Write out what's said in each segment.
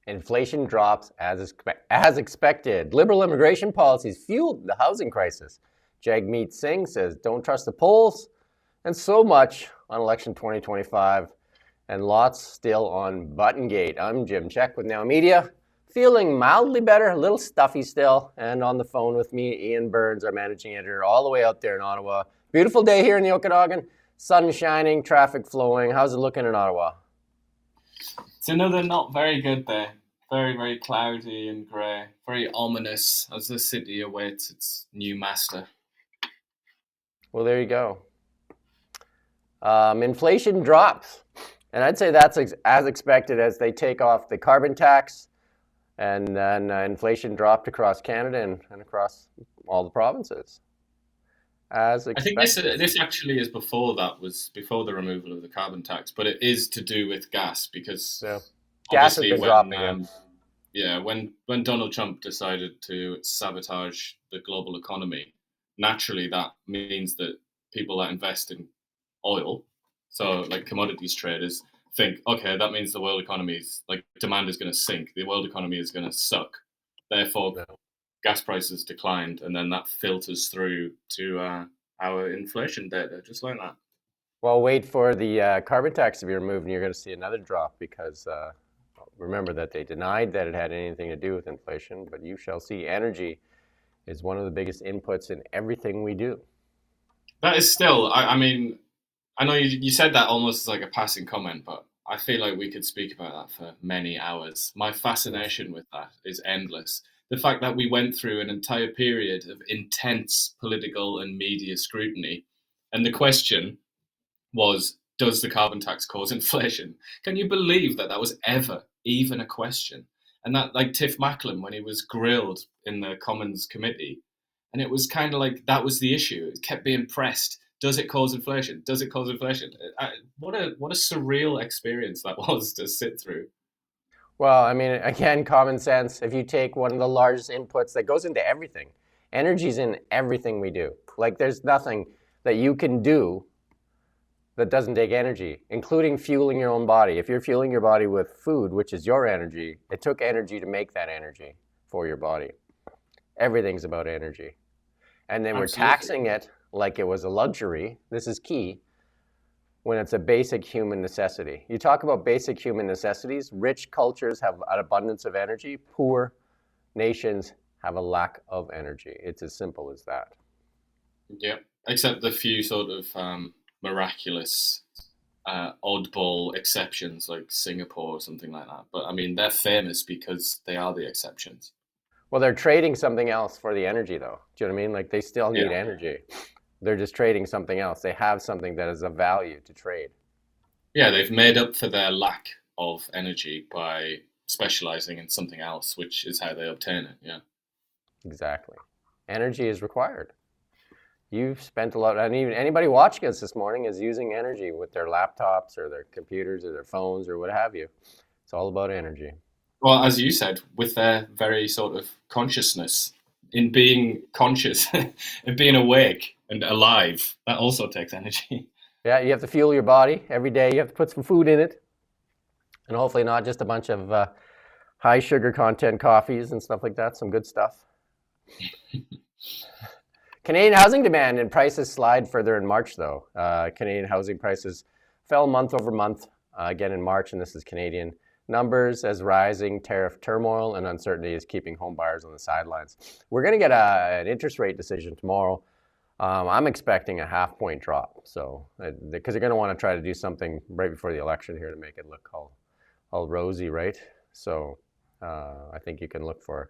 Inflation drops as expected. Liberal immigration policies fueled the housing crisis. Jagmeet Singh says, don't trust the polls. And so much on election 2025. And lots still on Buttongate. I'm Jim Check with Now Media. Feeling mildly better, a little stuffy still. And on the phone with me, Ian Burns, our managing editor, all the way out there in Ottawa. Beautiful day here in the Okanagan. Sun shining, traffic flowing. How's it looking in Ottawa? It's another not very good day. Very, very cloudy and grey. Very ominous as the city awaits its new master. Well, there you go. Inflation drops. And I'd say that's as expected as they take off the carbon tax. And then inflation dropped across Canada and across all the provinces. As expected. I think this actually is before the removal of the carbon tax, but it is to do with gas because gas has been dropping. When Donald Trump decided to sabotage the global economy, naturally that means that people that invest in oil, so like commodities traders, think, okay, that means the world economy's demand is going to sink, the world economy is going to suck, therefore gas prices declined, and then that filters through to our inflation data, just like that. Well, wait for the carbon tax to be removed, and you're going to see another drop because remember that they denied that it had anything to do with inflation, but you shall see. Energy is one of the biggest inputs in everything we do. That is still, I mean, I know you said that almost as like a passing comment, but I feel like we could speak about that for many hours. My fascination with that is endless. The fact that we went through an entire period of intense political and media scrutiny, and the question was, does the carbon tax cause inflation? Can you believe that was ever even a question? And that, like Tiff Macklem, when he was grilled in the Commons committee, and it was kind of like that was the issue. It kept being pressed. Does it cause inflation? Does it cause inflation? What a surreal experience that was to sit through. Well, I mean, again, common sense. If you take one of the largest inputs that goes into everything, energy's in everything we do. Like there's nothing that you can do that doesn't take energy, including fueling your own body. If you're fueling your body with food, which is your energy, it took energy to make that energy for your body. Everything's about energy. And then we're taxing it like it was a luxury. This is key. When it's a basic human necessity. You talk about basic human necessities. Rich cultures have an abundance of energy. Poor nations have a lack of energy. It's as simple as that. Yeah, except the few sort of miraculous, oddball exceptions like Singapore or something like that. But I mean, they're famous because they are the exceptions. Well, they're trading something else for the energy, though. Do you know what I mean? Like they still need energy. They're just trading something else. They have something that is of value to trade. Yeah, they've made up for their lack of energy by specializing in something else, which is how they obtain it. Yeah. Exactly. Energy is required. You've spent a lot, and even anybody watching us this morning is using energy with their laptops or their computers or their phones or what have you. It's all about energy. Well, as you said, with their very sort of consciousness, in being conscious and being awake and alive, that also takes energy. Yeah, you have to fuel your body every day. You have to put some food in it, and hopefully not just a bunch of high sugar content coffees and stuff like that. Some good stuff. Canadian housing demand and prices slide further in March, though. Canadian housing prices fell month over month again in March, and this is Canadian numbers as rising tariff turmoil and uncertainty is keeping home buyers on the sidelines. We're going to get an interest rate decision tomorrow. I'm expecting a half-point drop, so because they're going to want to try to do something right before the election here to make it look all rosy, right? So I think you can look for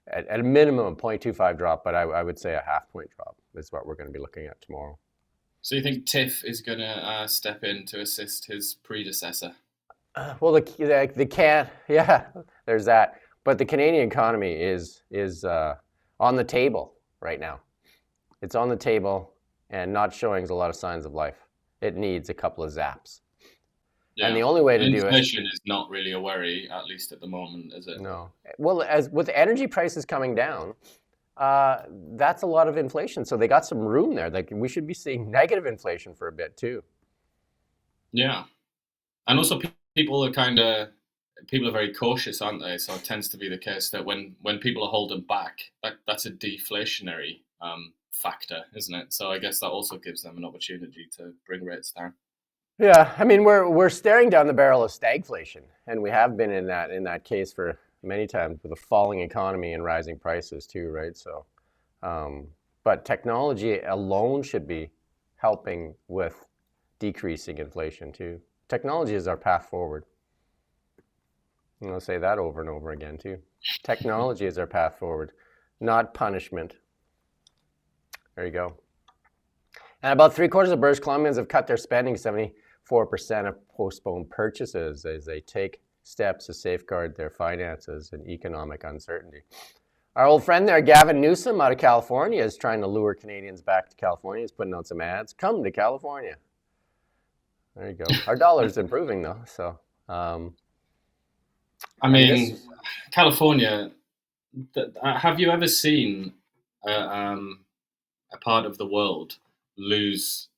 at a minimum a 0.25 drop, but I would say a half-point drop is what we're going to be looking at tomorrow. So you think Tiff is going to step in to assist his predecessor? Well, there's that. But the Canadian economy is on the table right now. It's on the table and not showing a lot of signs of life. It needs a couple of zaps. Yeah. And the only way to do it... Inflation is not really a worry, at least at the moment, is it? No. Well, as with energy prices coming down, that's a lot of inflation. So they got some room there. Like we should be seeing negative inflation for a bit too. Yeah. And also people are kind of people are very cautious, aren't they? So it tends to be the case that when people are holding back, that's a deflationary factor, isn't it? So I guess that also gives them an opportunity to bring rates down. Yeah, I mean we're staring down the barrel of stagflation, and we have been in that case for many times with a falling economy and rising prices too, right? So, but technology alone should be helping with decreasing inflation too. Technology is our path forward. And I'll say that over and over again too. Technology is our path forward, not punishment. There you go. And about 3/4 of British Columbians have cut their spending. 74% have postponed purchases as they take steps to safeguard their finances and economic uncertainty. Our old friend there, Gavin Newsom out of California, is trying to lure Canadians back to California. He's putting out some ads. Come to California. There you go. Our dollar's improving though, so. I mean, California. Have you ever seen a part of the world lose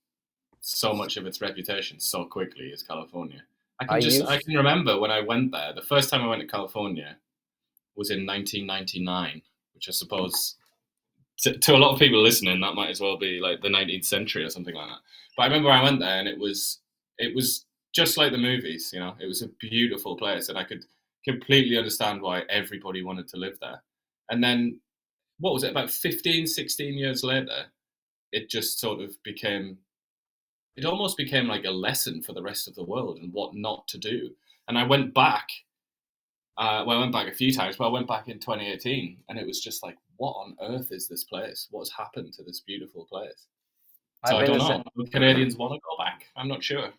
so much of its reputation so quickly as California? I can remember when I went there. The first time I went to California was in 1999, which I suppose to a lot of people listening that might as well be like the 19th century or something like that. But I remember I went there and it was just like the movies. You know, it was a beautiful place, and I could completely understand why everybody wanted to live there. And then, what was it, about 15, 16 years later, it just sort of it almost became like a lesson for the rest of the world and what not to do. And I went back, I went back a few times, but I went back in 2018, and it was just like, what on earth is this place? What's happened to this beautiful place? So I don't know. Do Canadians want to go back? I'm not sure.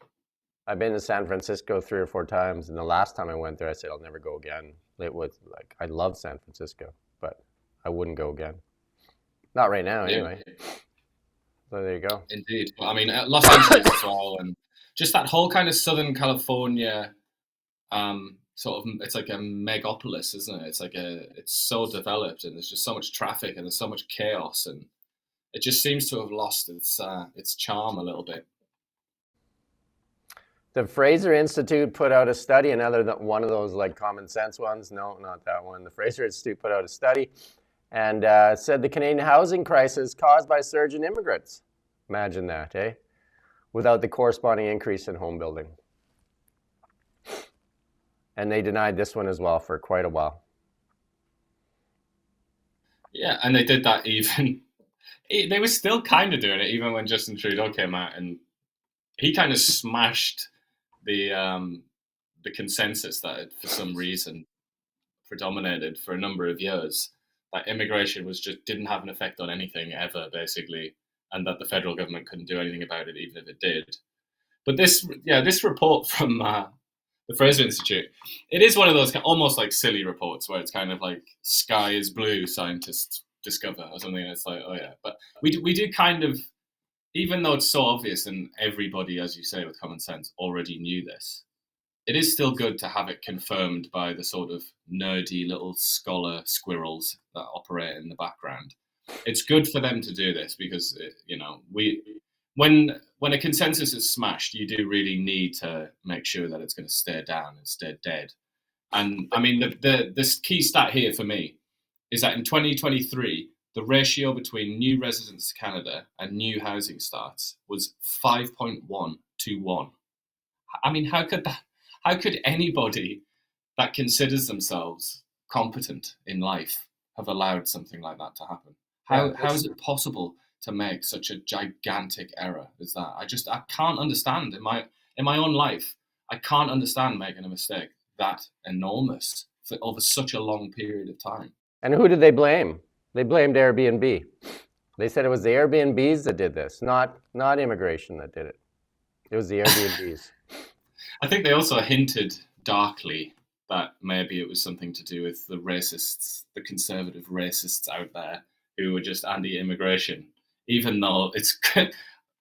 I've been to San Francisco 3 or 4 times, and the last time I went there, I said I'll never go again. It was like, I love San Francisco, but I wouldn't go again. Not right now, anyway. So there you go. Indeed. Well, I mean, Los Angeles as well, and just that whole kind of Southern California, sort of, it's like a megapolis, isn't it? It's so developed, and there's just so much traffic, and there's so much chaos, and it just seems to have lost its charm a little bit. The Fraser Institute put out a study, one of those like common sense ones. No, not that one. The Fraser Institute put out a study and said the Canadian housing crisis caused by a surge in immigrants. Imagine that, eh? Without the corresponding increase in home building. And they denied this one as well for quite a while. Yeah, and they did that even. They were still kind of doing it even when Justin Trudeau came out, and he kind of smashed the consensus that had, for some reason, predominated for a number of years, that immigration didn't have an effect on anything ever, basically, and that the federal government couldn't do anything about it even if it did. But this report from the Fraser Institute, it is one of those almost like silly reports where it's kind of like sky is blue, scientists discover or something, and it's like, oh yeah. But we do kind of, even though it's so obvious and everybody, as you say, with common sense already knew this, it is still good to have it confirmed by the sort of nerdy little scholar squirrels that operate in the background. It's good for them to do this because, when a consensus is smashed, you do really need to make sure that it's going to stay down and stay dead. And I mean, the key stat here for me is that in 2023, the ratio between new residents to Canada and new housing starts was 5.1 to 1. I mean, how could anybody that considers themselves competent in life have allowed something like that to happen? How is it possible to make such a gigantic error as that? I can't understand in my own life. I can't understand making a mistake that enormous over such a long period of time. And who did they blame? They blamed Airbnb. They said it was the Airbnbs that did this, not immigration that did it. It was the Airbnbs. I think they also hinted darkly that maybe it was something to do with the racists, the conservative racists out there who were just anti-immigration, even though it's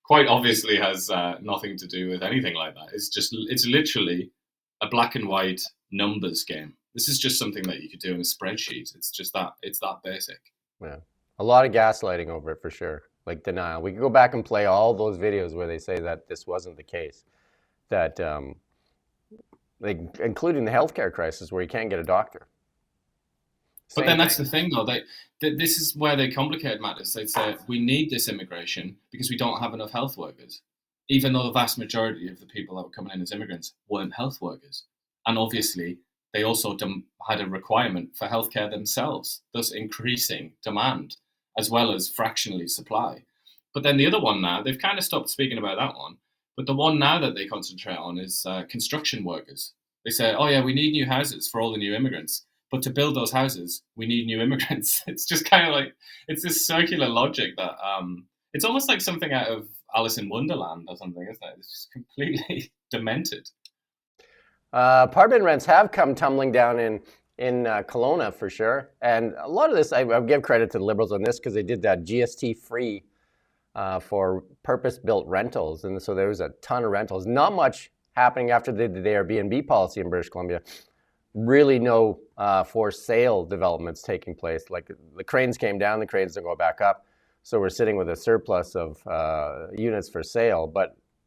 quite obviously has nothing to do with anything like that. It's literally a black and white numbers game. This is just something that you could do in a spreadsheet. It's that basic. Yeah, a lot of gaslighting over it for sure, like denial. We could go back and play all those videos where they say that this wasn't the case, that like including the healthcare crisis where you can't get a doctor. But Same then that's thing. the thing, though. This is where they complicate matters. They say we need this immigration because we don't have enough health workers, even though the vast majority of the people that were coming in as immigrants weren't health workers. And obviously, they also had a requirement for healthcare themselves, thus increasing demand as well as fractionally supply. But then the other one now, they've kind of stopped speaking about that one. But the one now that they concentrate on is construction workers. They say, oh, yeah, we need new houses for all the new immigrants. But to build those houses, we need new immigrants. It's just kind of like, it's this circular logic that it's almost like something out of Alice in Wonderland or something, isn't it? It's just completely demented. Apartment rents have come tumbling down in Kelowna for sure, and a lot of this I give credit to the Liberals on this because they did that GST free for purpose-built rentals, and so there was a ton of rentals. Not much happening after they did the Airbnb policy in British Columbia. Really no for sale developments taking place. Like the cranes came down, the cranes don't go back up. So we're sitting with a surplus of units for sale,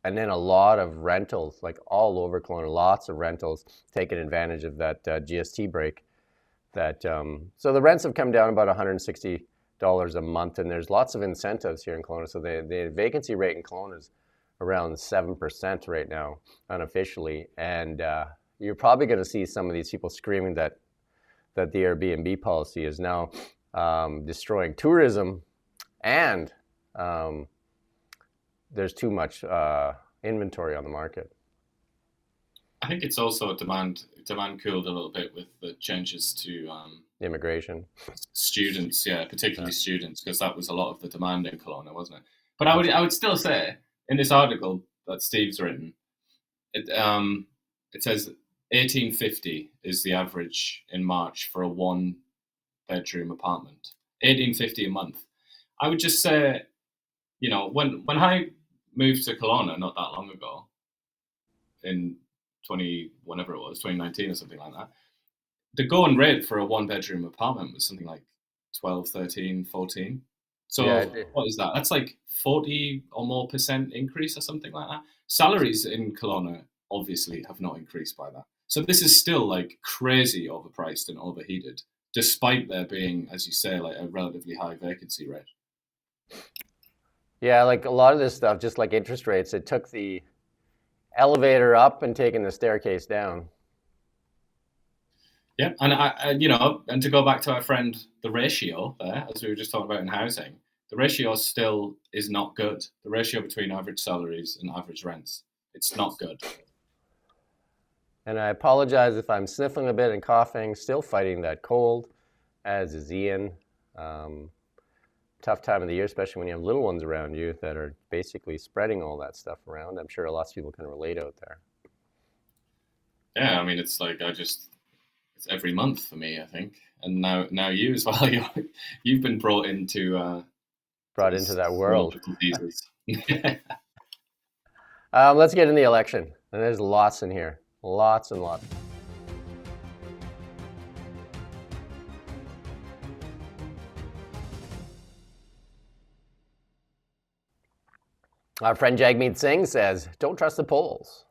and then a lot of rentals, like all over Kelowna, lots of rentals taking advantage of that GST break. So the rents have come down about $160 a month, and there's lots of incentives here in Kelowna. So the vacancy rate in Kelowna is around 7% right now, unofficially, and you're probably going to see some of these people screaming that the Airbnb policy is now destroying tourism, and there's too much inventory on the market. I think it's also demand cooled a little bit with the changes to immigration. Students, yeah, particularly students, because that was a lot of the demand in Kelowna, wasn't it? But I would still say in this article that Steve's written, it says 1850 is the average in March for a one-bedroom apartment. 1850 a month. I would just say, when I moved to Kelowna not that long ago, in 2019 or something like that, the going rate for a one-bedroom apartment was something like 12, 13, 14. So Yeah, what is that? That's like 40 or more % increase or something like that. Salaries in Kelowna obviously have not increased by that. So this is still like crazy overpriced and overheated, despite there being, as you say, like a relatively high vacancy rate. Yeah, like a lot of this stuff, just like interest rates, it took the elevator up and taken the staircase down. Yeah, and and to go back to our friend, the ratio there, as we were just talking about in housing, the ratio still is not good. The ratio between average salaries and average rents, it's not good. And I apologize if I'm sniffling a bit and coughing, still fighting that cold, as is Ian. Tough time of the year, especially when you have little ones around you that are basically spreading all that stuff around. I'm sure lots of people can relate out there. Yeah, I mean, it's like it's every month for me, I think, and now you as well. You've been brought into that world of diseases. Let's get in the election, and there's lots in here, lots and lots. Our friend Jagmeet Singh says, don't trust the polls.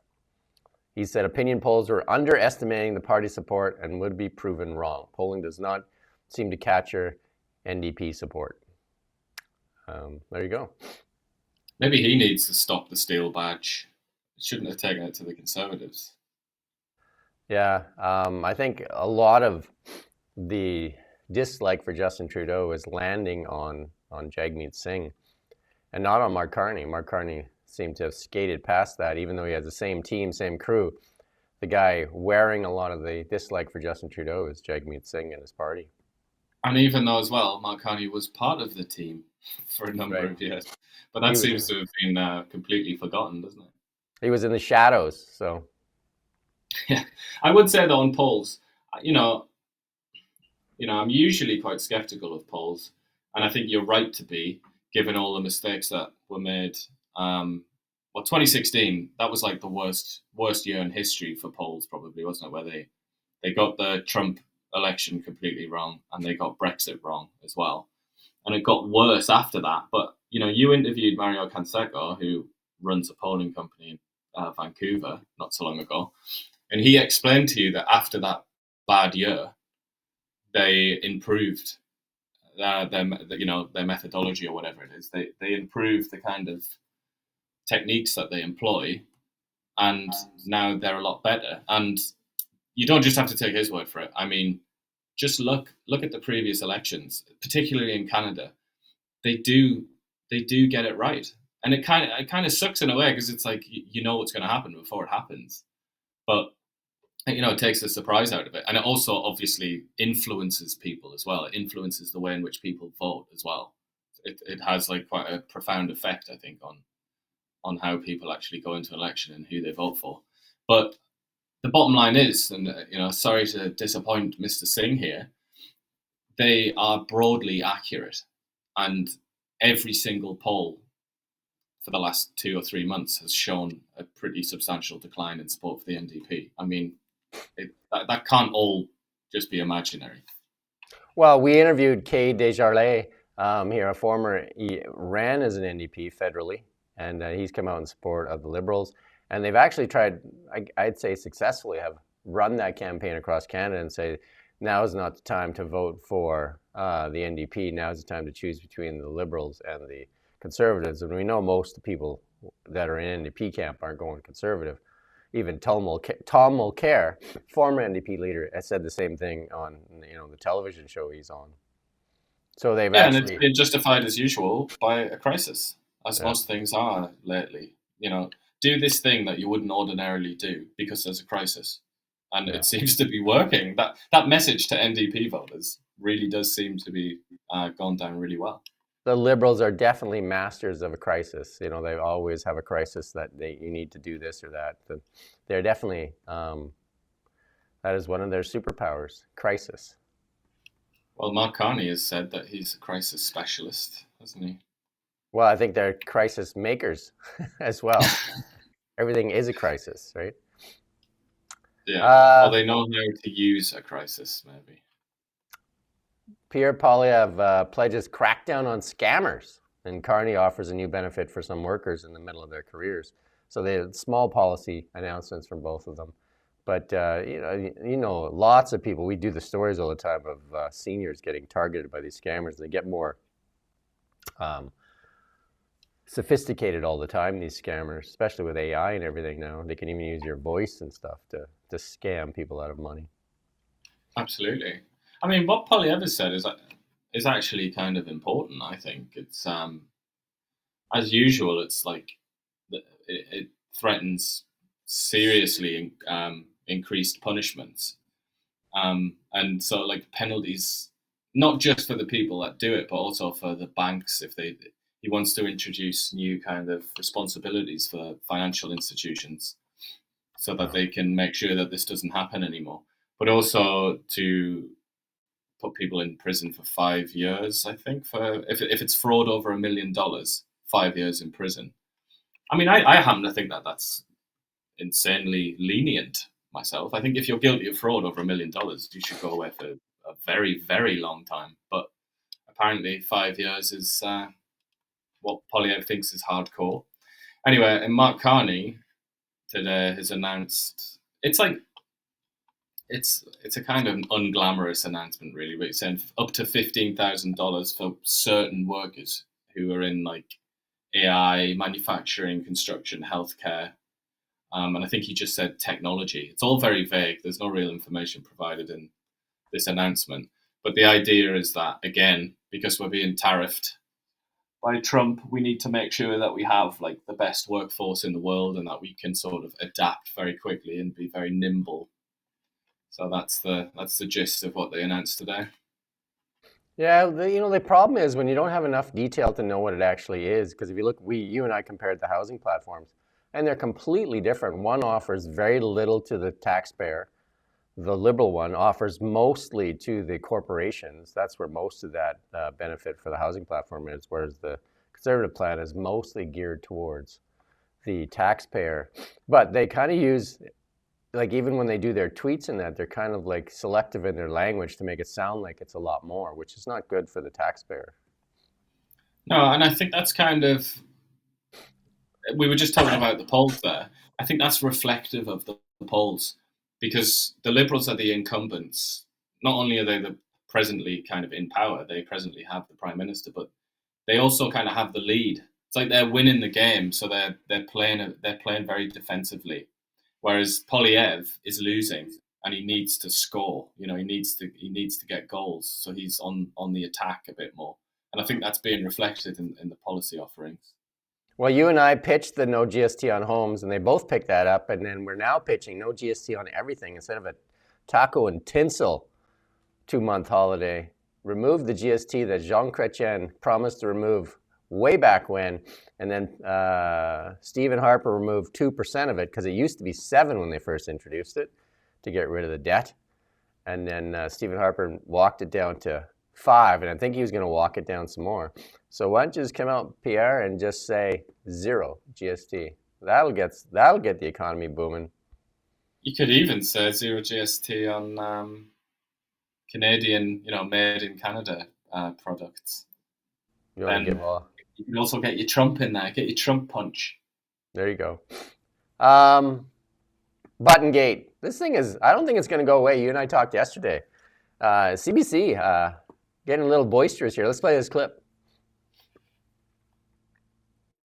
He said opinion polls are underestimating the party support and would be proven wrong. Polling does not seem to capture NDP support. There you go. Maybe he needs to stop the steel badge. Shouldn't have taken it to the Conservatives. Yeah, I think a lot of the dislike for Justin Trudeau is landing on Jagmeet Singh and not on Mark Carney. Mark Carney seemed to have skated past that, even though he has the same team, same crew. The guy wearing a lot of the dislike for Justin Trudeau is Jagmeet Singh and his party. And even though as well, Mark Carney was part of the team for a number of years. But that seems to have been completely forgotten, doesn't it? He was in the shadows, so. Yeah, I would say though on polls, I'm usually quite skeptical of polls, and I think you're right to be, given all the mistakes that were made. 2016, that was like the worst year in history for polls, probably, wasn't it? Where they got the Trump election completely wrong, and they got Brexit wrong as well, and it got worse after that. But you interviewed Mario Canseco, who runs a polling company in Vancouver not so long ago, And he explained to you that after that bad year, they improved their methodology or whatever it is. They improved the kind of techniques that they employ, and now they're a lot better. And you don't just have to take his word for it. I mean, just look at the previous elections, particularly in Canada. They do get it right, and it kind of sucks in a way because it's like you know what's going to happen before it happens, but it takes the surprise out of it, and it also obviously influences people as well. It influences the way in which people vote as well. It has like quite a profound effect, I think, on how people actually go into an election and who they vote for. But the bottom line is, and sorry to disappoint Mr. Singh here, they are broadly accurate, and every single poll for the last 2 or 3 months has shown a pretty substantial decline in support for the NDP. I mean, that can't all just be imaginary. Well, we interviewed Kay Desjardins here, he ran as an NDP federally, and he's come out in support of the Liberals. And they've actually tried, I'd say successfully, have run that campaign across Canada and say, now is not the time to vote for the NDP. Now is the time to choose between the Liberals and the Conservatives. And we know most of the people that are in NDP camp aren't going Conservative. Even Tom Mulcair, former NDP leader, has said the same thing on the television show he's on. So they've and it's been justified as usual by a crisis, as most things are lately. Do this thing that you wouldn't ordinarily do because there's a crisis, and it seems to be working. That message to NDP voters really does seem to be gone down really well. The Liberals are definitely masters of a crisis. They always have a crisis that you need to do this or that. They're definitely, that is one of their superpowers, crisis. Well, Mark Carney has said that he's a crisis specialist, hasn't he? Well, I think they're crisis makers as well. Everything is a crisis, right? Yeah, or they know how to use a crisis, maybe. Pierre Poilievre pledges crackdown on scammers, and Carney offers a new benefit for some workers in the middle of their careers. So they had small policy announcements from both of them. But, lots of people, we do the stories all the time of seniors getting targeted by these scammers. They get more sophisticated all the time, these scammers, especially with AI and everything now. They can even use your voice and stuff to scam people out of money. Absolutely. I mean, what Poilievre said is actually kind of important, I think. It's, as usual, it's like it threatens seriously increased punishments. And so, like, penalties, not just for the people that do it, but also for the banks if he wants to introduce new kind of responsibilities for financial institutions so that they can make sure that this doesn't happen anymore. But also to put people in prison for 5 years, I think, for if it's fraud over $1 million, 5 years in prison. I mean, I happen to think that that's insanely lenient myself. I think if you're guilty of fraud over $1 million, you should go away for a very, very long time. But apparently 5 years is what Poilievre thinks is hardcore. Anyway, and Mark Carney today has announced, it's a kind of unglamorous announcement, really, but it's saying up to $15,000 for certain workers who are in like AI, manufacturing, construction, healthcare. And I think he just said technology. It's all very vague. There's no real information provided in this announcement. But the idea is that, again, because we're being tariffed by Trump, we need to make sure that we have like the best workforce in the world and that we can sort of adapt very quickly and be very nimble. So that's the gist of what they announced today. Yeah, the problem is when you don't have enough detail to know what it actually is, because if you look, you and I compared the housing platforms, and they're completely different. One offers very little to the taxpayer. The Liberal one offers mostly to the corporations. That's where most of that benefit for the housing platform is, whereas the Conservative plan is mostly geared towards the taxpayer. But they kind of use, like, even when they do their tweets and that, they're kind of like selective in their language to make it sound like it's a lot more, which is not good for the taxpayer. No, and I think that's kind of, we were just talking about the polls there. I think that's reflective of the polls. because the Liberals are the incumbents. Not only are they the presently kind of in power, they presently have the Prime Minister, but they also kind of have the lead. It's like they're winning the game, so they're playing very defensively, whereas Poilievre is losing and he needs to score. You know, he needs to get goals, so he's on the attack a bit more, and I think that's being reflected in the policy offerings. Well, you and I pitched the no GST on homes, and they both picked that up, and then we're now pitching no GST on everything instead of a taco and tinsel 2-month holiday. Remove the GST that Jean Chrétien promised to remove way back when, and then Stephen Harper removed 2% of it because it used to be 7 when they first introduced it to get rid of the debt, and then Stephen Harper walked it down to 5, and I think he was going to walk it down some more. So why don't you just come out, Pierre, and just say 0 GST? That'll get the economy booming. You could even say 0 GST on Canadian, made in Canada products. Then you can also get your Trump in there. Get your Trump punch. There you go. Buttongate. This thing I don't think it's going to go away. You and I talked yesterday. CBC getting a little boisterous here. Let's play this clip.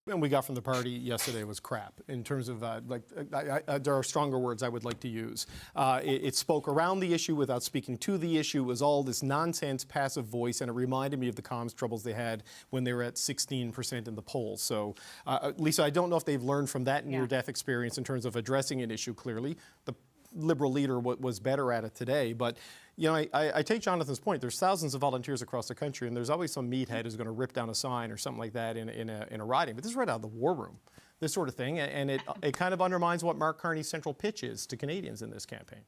And we got from the party yesterday was crap in terms of there are stronger words I would like to use. It spoke around the issue without speaking to the issue. It was all this nonsense passive voice, and it reminded me of the comms troubles they had when they were at 16% in the polls. So, Lisa, I don't know if they've learned from that near-death experience in terms of addressing an issue clearly. The Liberal leader was better at it today, but I take Jonathan's point. There's thousands of volunteers across the country, and there's always some meathead who's going to rip down a sign or something like that in a riding. But this is right out of the war room, this sort of thing, and it kind of undermines what Mark Carney's central pitch is to Canadians in this campaign.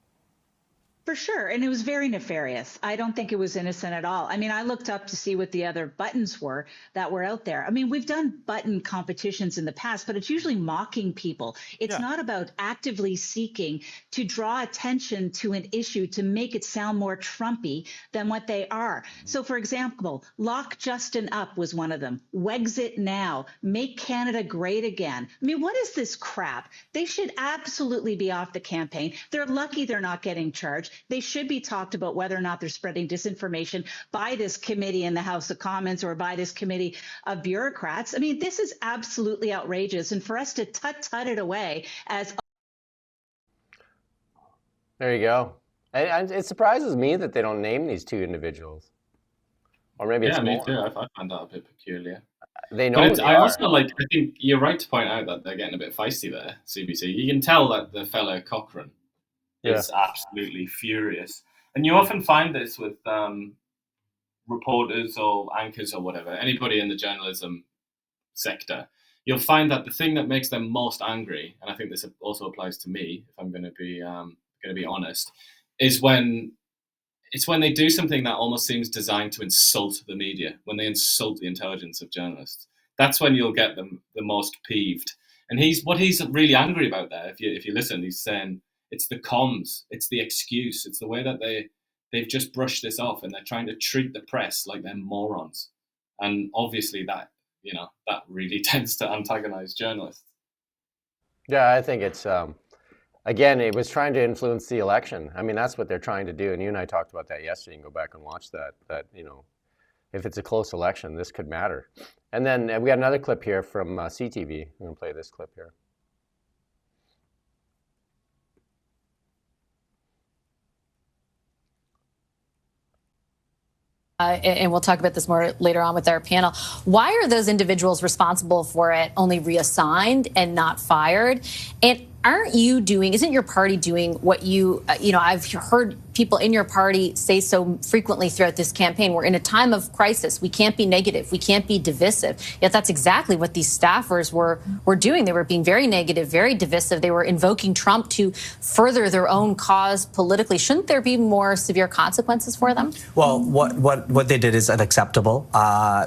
For sure. And it was very nefarious. I don't think it was innocent at all. I mean, I looked up to see what the other buttons were that were out there. I mean, we've done button competitions in the past, but it's usually mocking people. It's not about actively seeking to draw attention to an issue to make it sound more Trumpy than what they are. So, for example, Lock Justin Up was one of them. Wexit Now. Make Canada Great Again. I mean, what is this crap? They should absolutely be off the campaign. They're lucky they're not getting charged. They should be talked about whether or not they're spreading disinformation by this committee in the House of Commons or by this committee of bureaucrats. I mean, this is absolutely outrageous. And for us to tut it away as... There you go. And it surprises me that they don't name these 2 individuals. Or maybe it's more. Me too. I find that a bit peculiar. They know but I think you're right to point out that they're getting a bit feisty there, CBC. You can tell that the fellow Cochrane is absolutely furious. And you often find this with reporters or anchors or whatever, anybody in the journalism sector. You'll find that the thing that makes them most angry, and I think this also applies to me, if I'm going to be honest, is when they do something that almost seems designed to insult the media, when they insult the intelligence of journalists. That's when you'll get them the most peeved. And he's really angry about there. If you listen, he's saying, it's the comms, it's the excuse, it's the way that they've just brushed this off and they're trying to treat the press like they're morons. And obviously that really tends to antagonize journalists. Yeah, I think it's, again, it was trying to influence the election. I mean, that's what they're trying to do. And you and I talked about that yesterday. You can go back and watch that, if it's a close election, this could matter. And then we got another clip here from CTV. I'm going to play this clip here. And we'll talk about this more later on with our panel. Why are those individuals responsible for it only reassigned and not fired? And isn't your party doing what I've heard people in your party say so frequently throughout this campaign. We're in a time of crisis. We can't be negative. We can't be divisive. Yet that's exactly what these staffers were doing. They were being very negative, very divisive. They were invoking Trump to further their own cause politically. Shouldn't there be more severe consequences for them? Well, what they did is unacceptable.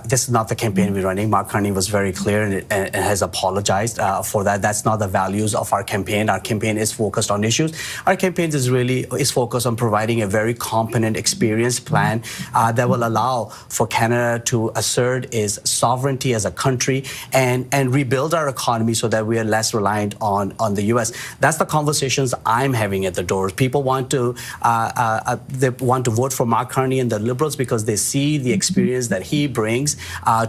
This is not the campaign we're running. Mark Carney was very clear and has apologized for that. That's not the values of our campaign. Our campaign is focused on issues. Our campaign is focused on providing providing a very competent, experienced plan that will allow for Canada to assert its sovereignty as a country and rebuild our economy so that we are less reliant on the U.S. That's the conversations I'm having at the doors. People want to they want to vote for Mark Carney and the Liberals because they see the experience that he brings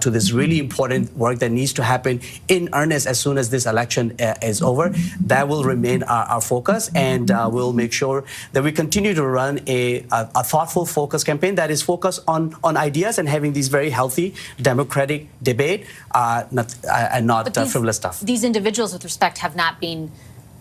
to this really important work that needs to happen in earnest as soon as this election is over. That will remain our focus, and we'll make sure that we continue to run a thoughtful, focused campaign that is focused on ideas and having these very healthy democratic debate, and not frivolous stuff. These individuals, with respect, have not been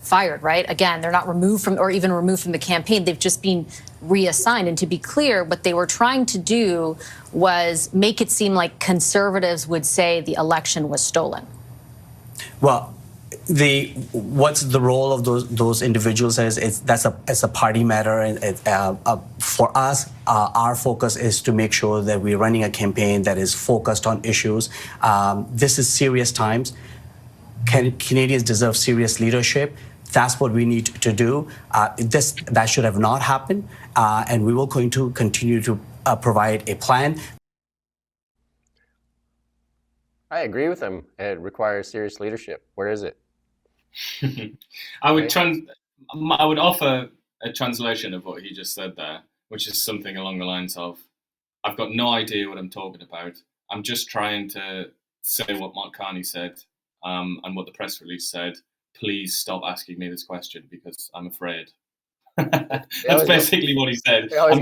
fired, right? Again, they're not removed from, or even removed from the campaign. They've just been reassigned. And to be clear, what they were trying to do was make it seem like Conservatives would say the election was stolen. Well, what's the role of those individuals is that's a party matter, and for us, our focus is to make sure that we're running a campaign that is focused on issues. This is serious times. Canadians deserve serious leadership. That's what we need to do. That should have not happened, and we will going to continue to provide a plan. I agree with him. It requires serious leadership. Where is it? I would offer a translation of what he just said there, which is something along the lines of, I've got no idea what I'm talking about. I'm just trying to say what Mark Carney said and what the press release said. Please stop asking me this question because I'm afraid. That's basically what he said. I'm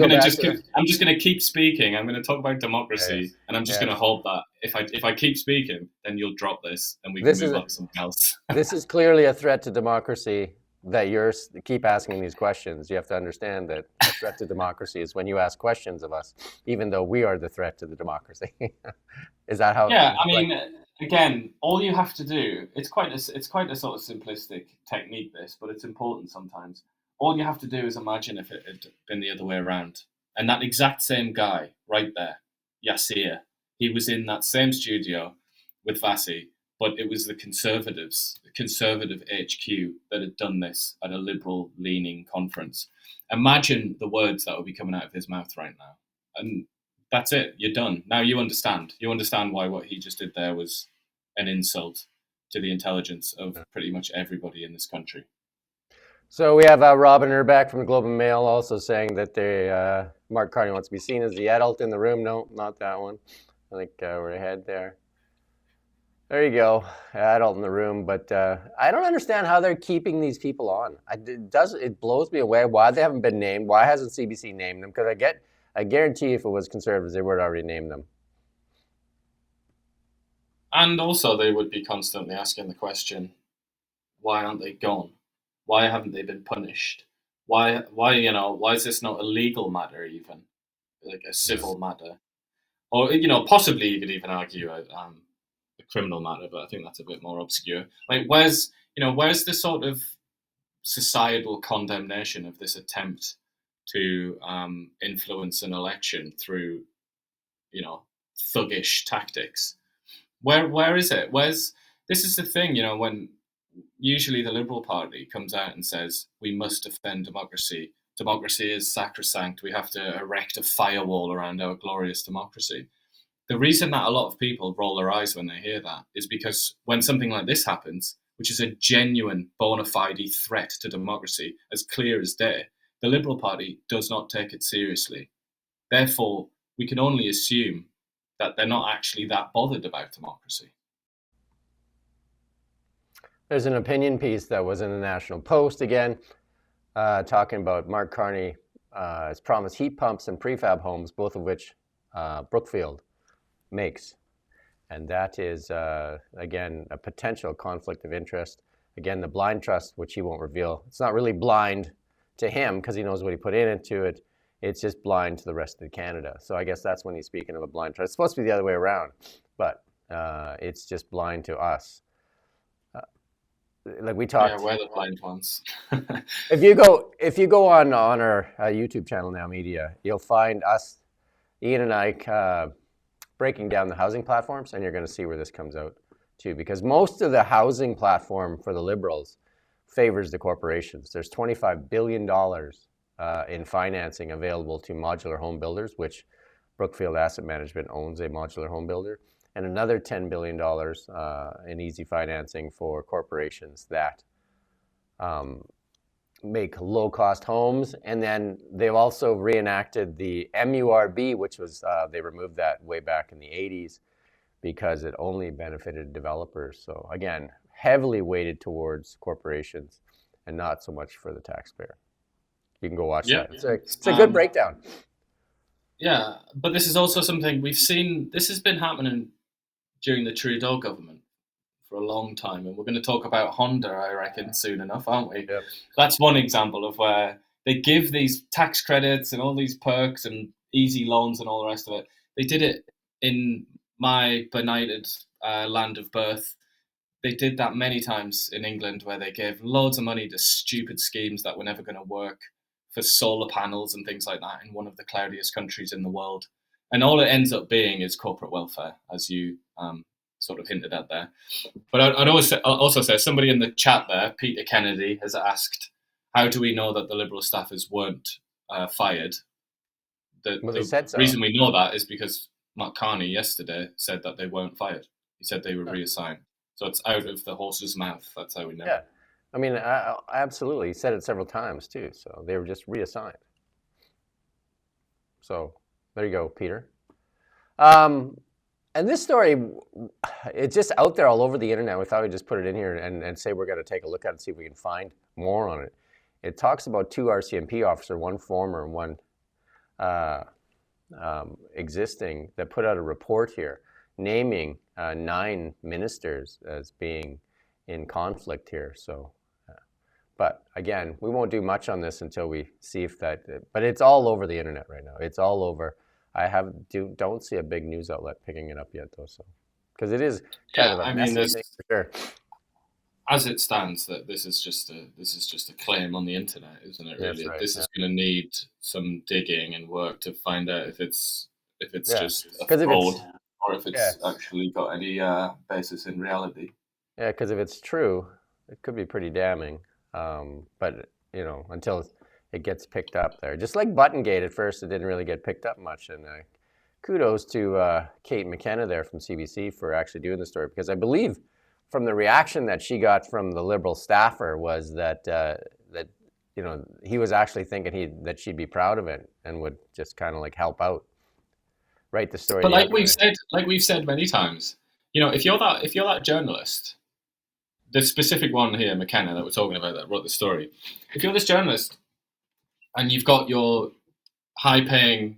just going to keep speaking. I'm going to talk about democracy, and I'm just going to hope that if I keep speaking, then you'll drop this and we can move on to something else. This is clearly a threat to democracy that you keep asking these questions. You have to understand that a threat to democracy is when you ask questions of us, even though we are the threat to the democracy. Is that how? Yeah, I mean, again, all you have to do, it's quite a sort of simplistic technique, this, but it's important sometimes. All you have to do is imagine if it had been the other way around. And that exact same guy right there, Yassir, he was in that same studio with Vasi, but it was the Conservatives, the Conservative HQ that had done this at a Liberal-leaning conference. Imagine the words that would be coming out of his mouth right now. And that's it. You're done. Now you understand. You understand why what he just did there was an insult to the intelligence of pretty much everybody in this country. So we have Robin Urback from the Globe and Mail also saying that Mark Carney wants to be seen as the adult in the room. No, not that one. I think we're ahead there. There you go, adult in the room. But I don't understand how they're keeping these people on. It blows me away why they haven't been named. Why hasn't CBC named them? Because I guarantee if it was Conservatives, they would already name them. And also they would be constantly asking the question, why aren't they gone? Why haven't they been punished? Why is this not a legal matter even, like a civil matter? Or, possibly you could even argue a criminal matter, but I think that's a bit more obscure. Like, where's the sort of societal condemnation of this attempt to influence an election through, thuggish tactics? Where is it? This is the thing, when usually the Liberal Party comes out and says, we must defend democracy. Democracy is sacrosanct. We have to erect a firewall around our glorious democracy. The reason that a lot of people roll their eyes when they hear that is because when something like this happens, which is a genuine bona fide threat to democracy, as clear as day, the Liberal Party does not take it seriously. Therefore, we can only assume that they're not actually that bothered about democracy. There's an opinion piece that was in the National Post again, talking about Mark Carney has promised heat pumps and prefab homes, both of which Brookfield makes. And that is, again, a potential conflict of interest. Again, the blind trust, which he won't reveal. It's not really blind to him because he knows what he put into it. It's just blind to the rest of Canada. So I guess that's when he's speaking of a blind trust. It's supposed to be the other way around, but it's just blind to us. Like we talked. Yeah, we're the blind ones. If you go on our YouTube channel Now Media, you'll find us, Ian and I, breaking down the housing platforms, and you're going to see where this comes out too. Because most of the housing platform for the Liberals favors the corporations. There's $25 billion in financing available to modular home builders, which Brookfield Asset Management owns a modular home builder, and another $10 billion in easy financing for corporations that make low-cost homes. And then they've also reenacted the MURB, which was, they removed that way back in the 80s because it only benefited developers. So again, heavily weighted towards corporations and not so much for the taxpayer. You can go watch that. It's a good breakdown. Yeah, but this is also something we've seen. This has been happening during the Trudeau government for a long time, and we're going to talk about Honda, I reckon, soon enough, aren't we? Yep. That's one example of where they give these tax credits and all these perks and easy loans and all the rest of it. They did it in my benighted land of birth. They did that many times in England, where they gave loads of money to stupid schemes that were never going to work for solar panels and things like that in one of the cloudiest countries in the world. And all it ends up being is corporate welfare, as you sort of hinted at there. But I'd also say, somebody in the chat there, Peter Kennedy, has asked, how do we know that the Liberal staffers weren't fired? The reason we know that is because Mark Carney yesterday said that they weren't fired. He said they were reassigned. So it's out of the horse's mouth. That's how we know. Yeah, I mean, absolutely. He said it several times too. So they were just reassigned. So there you go, Peter. And this story, it's just out there all over the internet. We thought we'd just put it in here and say we're going to take a look at it and see if we can find more on it. It talks about 2 RCMP officers, one former and one existing, that put out a report here naming 9 ministers as being in conflict here. So, but again, we won't do much on this until we see if that, but it's all over the internet right now. It's all over. I don't see a big news outlet picking it up yet though. So, because it is kind of a messy thing for sure. As it stands, that this is just a claim on the internet, isn't it? Really, right, this is going to need some digging and work to find out if it's just a fraud or if it's actually got any basis in reality. Yeah, because if it's true, it could be pretty damning. But you know, until it gets picked up there, just like Buttongate at first, it didn't really get picked up much. And kudos to Kate McKenna there from CBC for actually doing the story, because I believe from the reaction that she got from the Liberal staffer was that that you know, he was actually thinking that she'd be proud of it and would just kind of like help out, write the story. But like we've said many times, you know, if you're that journalist, the specific one here, McKenna, that we're talking about, that wrote the story, if you're this journalist and you've got your high-paying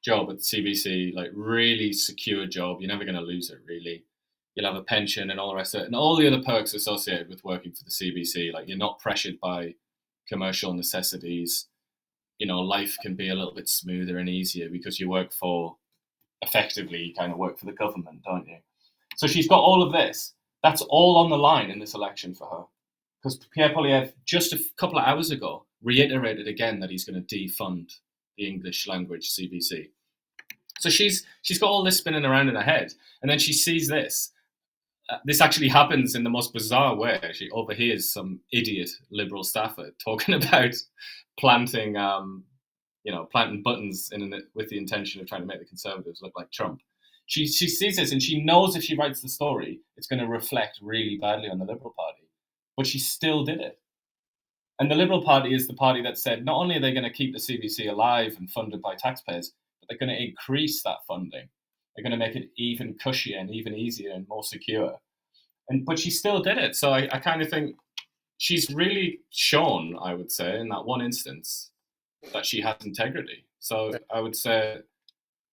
job at the CBC, like really secure job, you're never going to lose it, really. You'll have a pension and all the rest of it, and all the other perks associated with working for the CBC. Like, you're not pressured by commercial necessities. You know, life can be a little bit smoother and easier because you work for, effectively, you kind of work for the government, don't you? So she's got all of this. That's all on the line in this election for her. Because Pierre Poilievre, just a couple of hours ago, reiterated again that he's going to defund the English language CBC. So she's got all this spinning around in her head, and then she sees this. This actually happens in the most bizarre way. She overhears some idiot Liberal staffer talking about planting buttons with the intention of trying to make the Conservatives look like Trump. She sees this, and she knows if she writes the story, it's going to reflect really badly on the Liberal Party. But she still did it. And the Liberal Party is the party that said not only are they going to keep the CBC alive and funded by taxpayers, but they're going to increase that funding. They're going to make it even cushier and even easier and more secure. But she still did it. So I kind of think she's really shown, I would say, in that one instance, that she has integrity. So I would say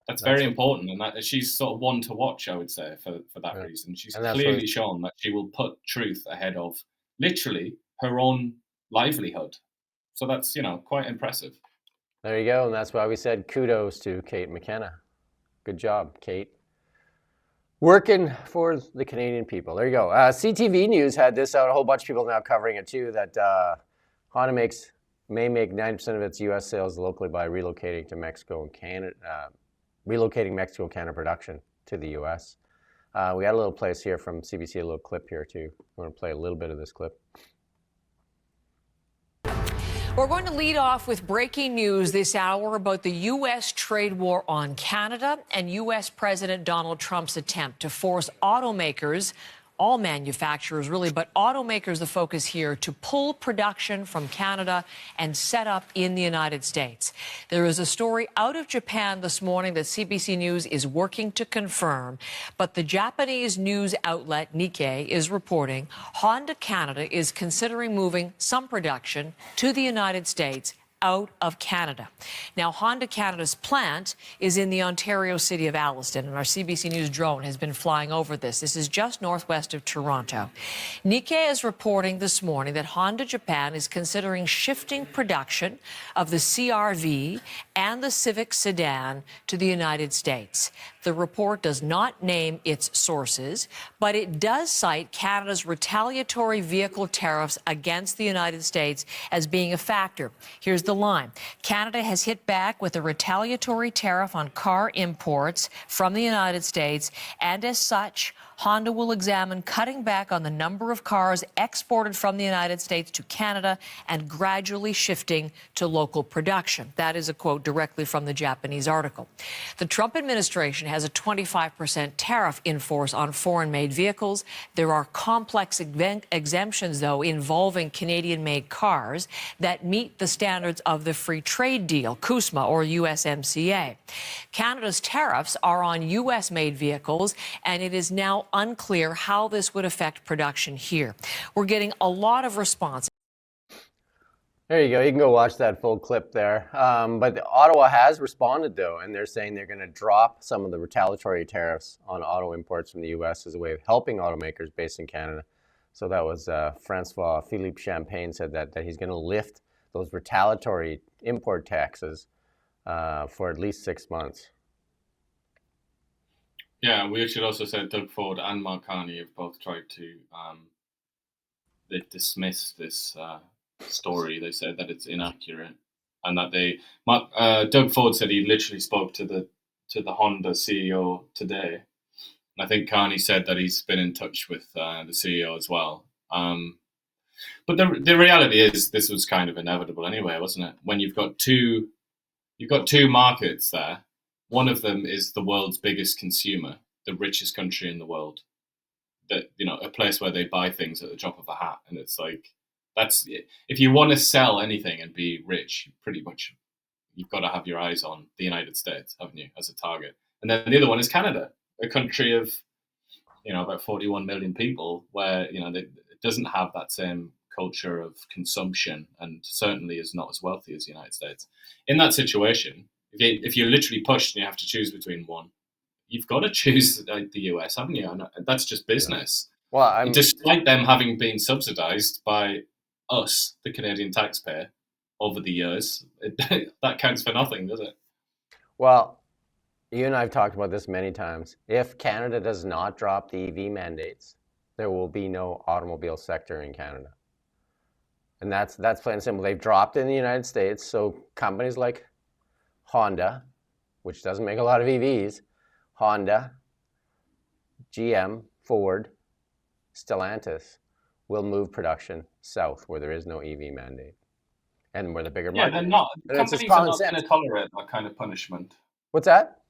that's very important, and that she's sort of one to watch, I would say, for that reason. She's clearly shown that she will put truth ahead of literally her own livelihood. So that's, you know, quite impressive. There you go, and that's why we said kudos to Kate McKenna. Good job, Kate. Working for the Canadian people. There you go. CTV News had this out. A whole bunch of people now covering it too, that Honda may make 90% of its U.S. sales locally by relocating to Mexico and Canada, relocating Mexico-Canada production to the U.S. We got a little place here from CBC, a little clip here too. I'm going to play a little bit of this clip. We're going to lead off with breaking news this hour about the U.S. trade war on Canada and U.S. President Donald Trump's attempt to force automakers, all manufacturers really, but automakers, the focus here, to pull production from Canada and set up in the United States. There is a story out of Japan this morning that CBC News is working to confirm, but the Japanese news outlet Nikkei is reporting Honda Canada is considering moving some production to the United States out of Canada. Now, Honda Canada's plant is in the Ontario city of Alliston, and our CBC News drone has been flying over this. This is just northwest of Toronto. Nikkei is reporting this morning that Honda Japan is considering shifting production of the CR-V and the Civic sedan to the United States. The report does not name its sources, but it does cite Canada's retaliatory vehicle tariffs against the United States as being a factor. Here's the line. Canada has hit back with a retaliatory tariff on car imports from the United States, and as such, Honda will examine cutting back on the number of cars exported from the United States to Canada and gradually shifting to local production. That is a quote directly from the Japanese article. The Trump administration has a 25% tariff in force on foreign-made vehicles. There are complex exemptions, though, involving Canadian-made cars that meet the standards of the Free Trade Deal, CUSMA or USMCA. Canada's tariffs are on U.S.-made vehicles, and it is now unclear how this would affect production here. We're getting a lot of response. There you go. You can go watch that full clip there. But Ottawa has responded, though, and they're saying they're going to drop some of the retaliatory tariffs on auto imports from the U.S. as a way of helping automakers based in Canada. So that was Francois Philippe Champagne said that he's going to lift those retaliatory import taxes for at least 6 months. Yeah, we should also say Doug Ford and Mark Carney have both tried to dismiss this story. They said that it's inaccurate, and that Doug Ford said he literally spoke to the Honda CEO today, and I think Carney said that he's been in touch with the CEO as well. But the reality is this was kind of inevitable anyway, wasn't it? When you've got two markets there. One of them is the world's biggest consumer, the richest country in the world. That, you know, a place where they buy things at the drop of a hat, and it's like that's if you want to sell anything and be rich, pretty much you've got to have your eyes on the United States, haven't you, as a target? And then the other one is Canada, a country of about 41 million people, where it doesn't have that same culture of consumption, and certainly is not as wealthy as the United States. In that situation, if you're literally pushed and you have to choose between one, you've got to choose the US, haven't you? And that's just business. Well, despite them having been subsidized by us, the Canadian taxpayer, over the years, that counts for nothing, does it? Well, you and I have talked about this many times. If Canada does not drop the EV mandates, there will be no automobile sector in Canada. And that's plain and simple. They've dropped it in the United States, so companies like Honda, which doesn't make a lot of EVs, Honda, GM, Ford, Stellantis will move production south where there is no EV mandate and where the bigger market. Yeah, they're not. Companies are not going to tolerate that kind of punishment. What's that?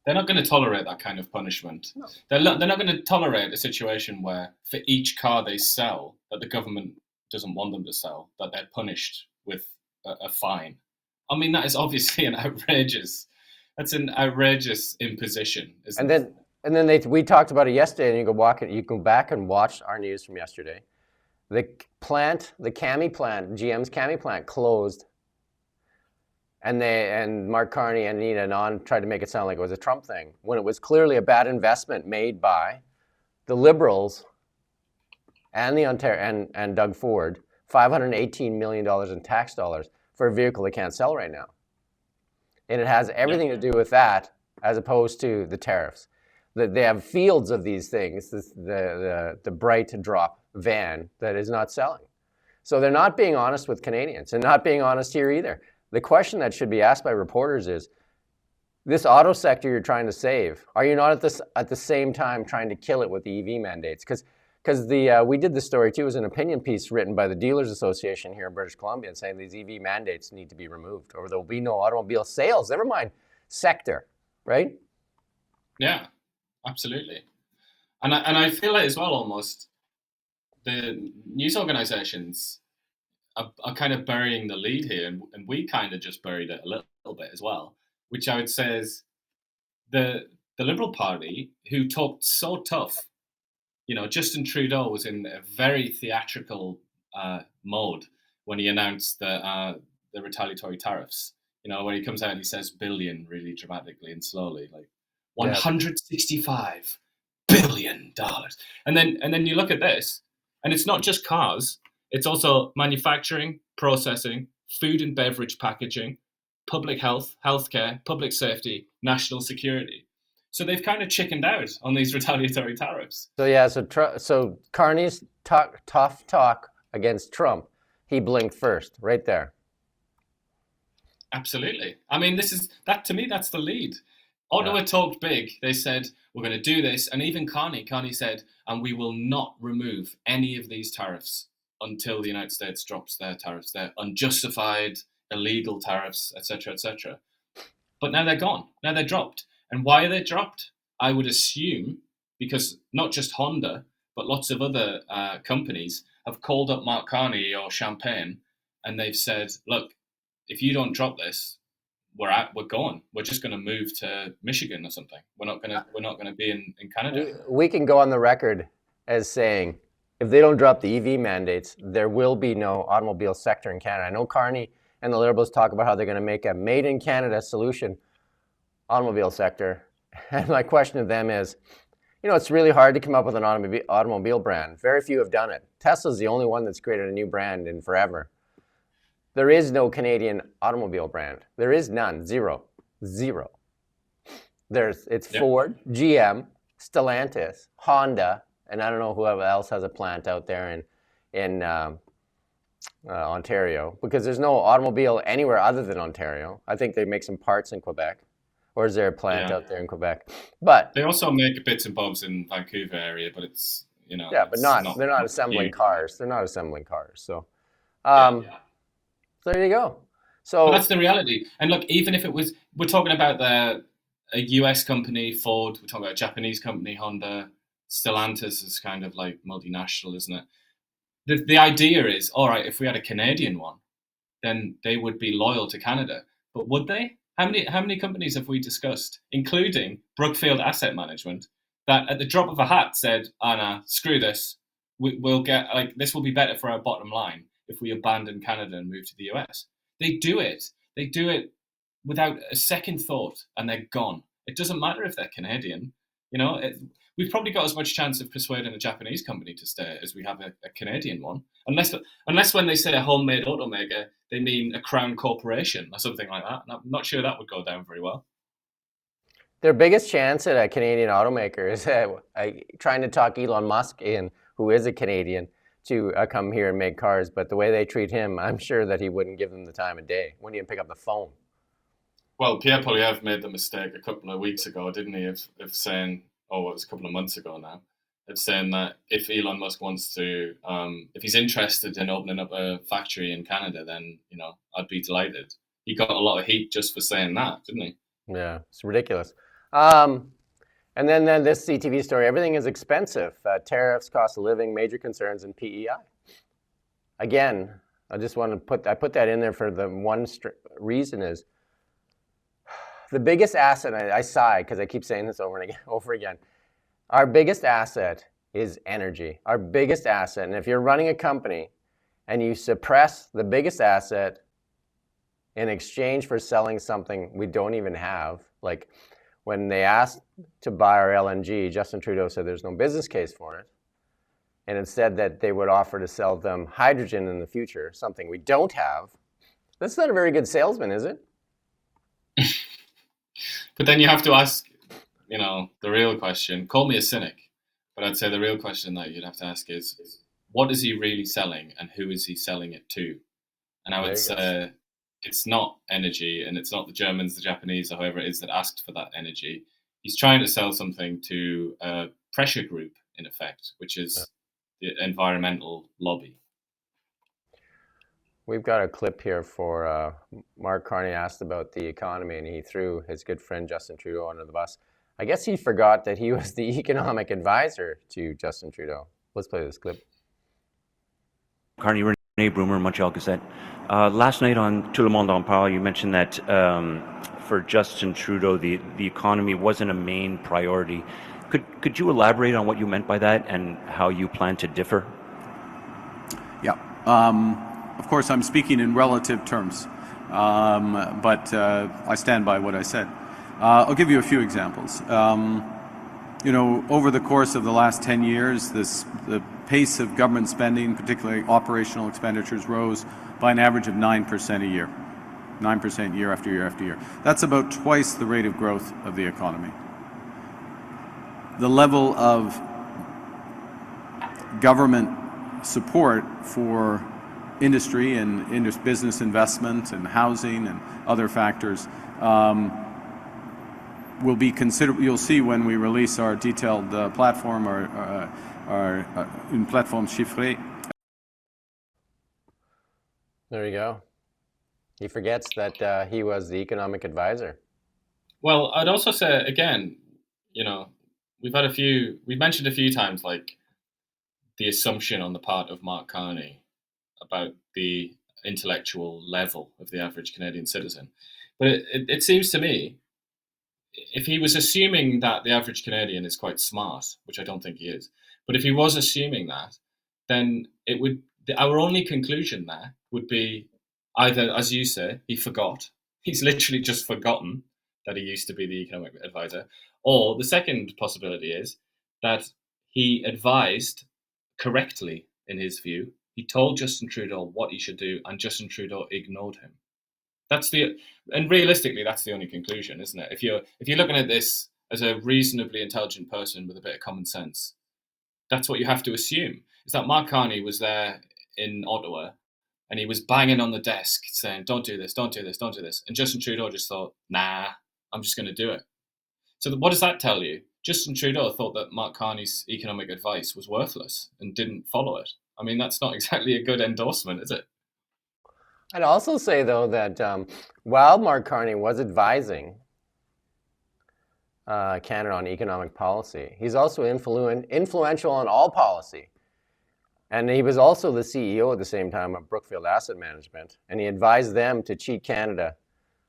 They're not going to tolerate that kind of punishment. No. They're not going to tolerate a situation where for each car they sell that the government doesn't want them to sell, that they're punished with a fine. I mean, that is obviously an outrageous imposition. And then we talked about it yesterday, and you go back and watch our news from yesterday. The Cami plant, GM's Cami plant closed, and Mark Carney and Nina Non tried to make it sound like it was a Trump thing, when it was clearly a bad investment made by the Liberals and and Doug Ford, $518 million in tax dollars for a vehicle they can't sell right now. And it has everything to do with that, as opposed to the tariffs. They have fields of these things, the Bright drop van that is not selling. So they're not being honest with Canadians, and not being honest here either. The question that should be asked by reporters is, this auto sector you're trying to save, are you not at the same time trying to kill it with the EV mandates? Because because we did the story too. It was an opinion piece written by the Dealers Association here in British Columbia, saying these EV mandates need to be removed, or there will be no automobile sales. Never mind sector, right? Yeah, absolutely. And I feel like as well, almost the news organizations are kind of burying the lead here, and we kind of just buried it a little bit as well, which I would say is the Liberal Party, who talked so tough. Justin Trudeau was in a very theatrical mode when he announced the retaliatory tariffs. When he comes out and he says billion really dramatically and slowly, like $165 billion. And then you look at this, and it's not just cars, it's also manufacturing, processing, food and beverage packaging, public health, healthcare, public safety, national security. So they've kind of chickened out on these retaliatory tariffs. So Carney's tough talk against Trump, he blinked first, right there. Absolutely. I mean, to me, that's the lead. Ottawa talked big. They said, we're going to do this. And even Carney said, and we will not remove any of these tariffs until the United States drops their tariffs. They're unjustified, illegal tariffs, etc., etc. But now they're gone. Now they're dropped. And why are they dropped? I would assume because not just Honda, but lots of other companies have called up Mark Carney or Champagne, and they've said, look, if you don't drop this, we're gone. We're just going to move to Michigan or something. We're not going to be in Canada. We can go on the record as saying, if they don't drop the EV mandates, there will be no automobile sector in Canada. I know Carney and the Liberals talk about how they're going to make a made in Canada solution automobile sector. And my question to them is, it's really hard to come up with an automobile brand. Very few have done it. Tesla's the only one that's created a new brand in forever. There is no Canadian automobile brand. There is none. Zero. It's Ford, GM, Stellantis, Honda, and I don't know whoever else has a plant out there in Ontario, because there's no automobile anywhere other than Ontario. I think they make some parts in Quebec, or is there a plant out there in Quebec? But they also make bits and bobs in Vancouver area, but it's but they're not assembling cars. They're not assembling cars. So, so there you go. So but that's the reality. And look, even if we're talking about a US company, Ford. We're talking about a Japanese company, Honda. Stellantis is kind of like multinational, isn't it? The idea is, all right, if we had a Canadian one, then they would be loyal to Canada. But would they? How many companies have we discussed, including Brookfield Asset Management, that at the drop of a hat said, nah, screw this. We'll get this will be better for our bottom line if we abandon Canada and move to the US. They do it. They do it without a second thought, and they're gone. It doesn't matter if they're Canadian. We've probably got as much chance of persuading a Japanese company to stay as we have a Canadian one. Unless when they say a homemade automaker, they mean a crown corporation or something like that. And I'm not sure that would go down very well. Their biggest chance at a Canadian automaker is trying to talk Elon Musk in, who is a Canadian, to come here and make cars. But the way they treat him, I'm sure that he wouldn't give them the time of day. Wouldn't even pick up the phone. Well, Pierre Poilievre made the mistake a couple of weeks ago, didn't he, of saying, it was a couple of months ago now, of saying that if Elon Musk wants to, if he's interested in opening up a factory in Canada, then, I'd be delighted. He got a lot of heat just for saying that, didn't he? Yeah, it's ridiculous. And then this CTV story, everything is expensive. Tariffs, cost of living, major concerns, and PEI. Again, I just want to put that in there for the one reason is the biggest asset, I sigh because I keep saying this over again. Our biggest asset is energy. Our biggest asset. And if you're running a company and you suppress the biggest asset in exchange for selling something we don't even have, like when they asked to buy our LNG, Justin Trudeau said there's no business case for it. And instead that they would offer to sell them hydrogen in the future, something we don't have. That's not a very good salesman, is it? But then you have to ask, the real question. Call me a cynic, but I'd say the real question that you'd have to ask is what is he really selling and who is he selling it to? And I would say it's not energy, and it's not the Germans, the Japanese, or whoever it is that asked for that energy. He's trying to sell something to a pressure group, in effect, which is the environmental lobby. We've got a clip here for Mark Carney asked about the economy, and he threw his good friend Justin Trudeau under the bus. I guess he forgot that he was the economic advisor to Justin Trudeau. Let's play this clip. Carney, René Brumer, Montreal Gazette. Last night on Tout le monde en parle, you mentioned that for Justin Trudeau, the economy wasn't a main priority. Could you elaborate on what you meant by that and how you plan to differ? Yeah. Of course, I'm speaking in relative terms, but I stand by what I said. I'll give you a few examples. Over the course of the last 10 years, the pace of government spending, particularly operational expenditures, rose by an average of 9% a year. 9% year after year after year. That's about twice the rate of growth of the economy. The level of government support for industry and business investment and housing and other factors will be considerable. You'll see when we release our detailed platform, our une plateforme chiffrée. There you go. He forgets that he was the economic advisor. Well, I'd also say, again, we've mentioned a few times, like, the assumption on the part of Mark Carney about the intellectual level of the average Canadian citizen. But it seems to me, if he was assuming that the average Canadian is quite smart, which I don't think he is, but if he was assuming that, then our only conclusion there would be either, as you say, he forgot. He's literally just forgotten that he used to be the economic advisor. Or the second possibility is that he advised correctly, in his view. He told Justin Trudeau what he should do, and Justin Trudeau ignored him. And realistically, that's the only conclusion, isn't it? If you're looking at this as a reasonably intelligent person with a bit of common sense, that's what you have to assume. Is that Mark Carney was there in Ottawa, and he was banging on the desk saying, "Don't do this, don't do this, don't do this," and Justin Trudeau just thought, "Nah, I'm just going to do it." So what does that tell you? Justin Trudeau thought that Mark Carney's economic advice was worthless and didn't follow it. I mean, that's not exactly a good endorsement, is it? I'd also say, though, that while Mark Carney was advising Canada on economic policy, he's also influential on all policy. And he was also the CEO at the same time of Brookfield Asset Management, and he advised them to cheat Canada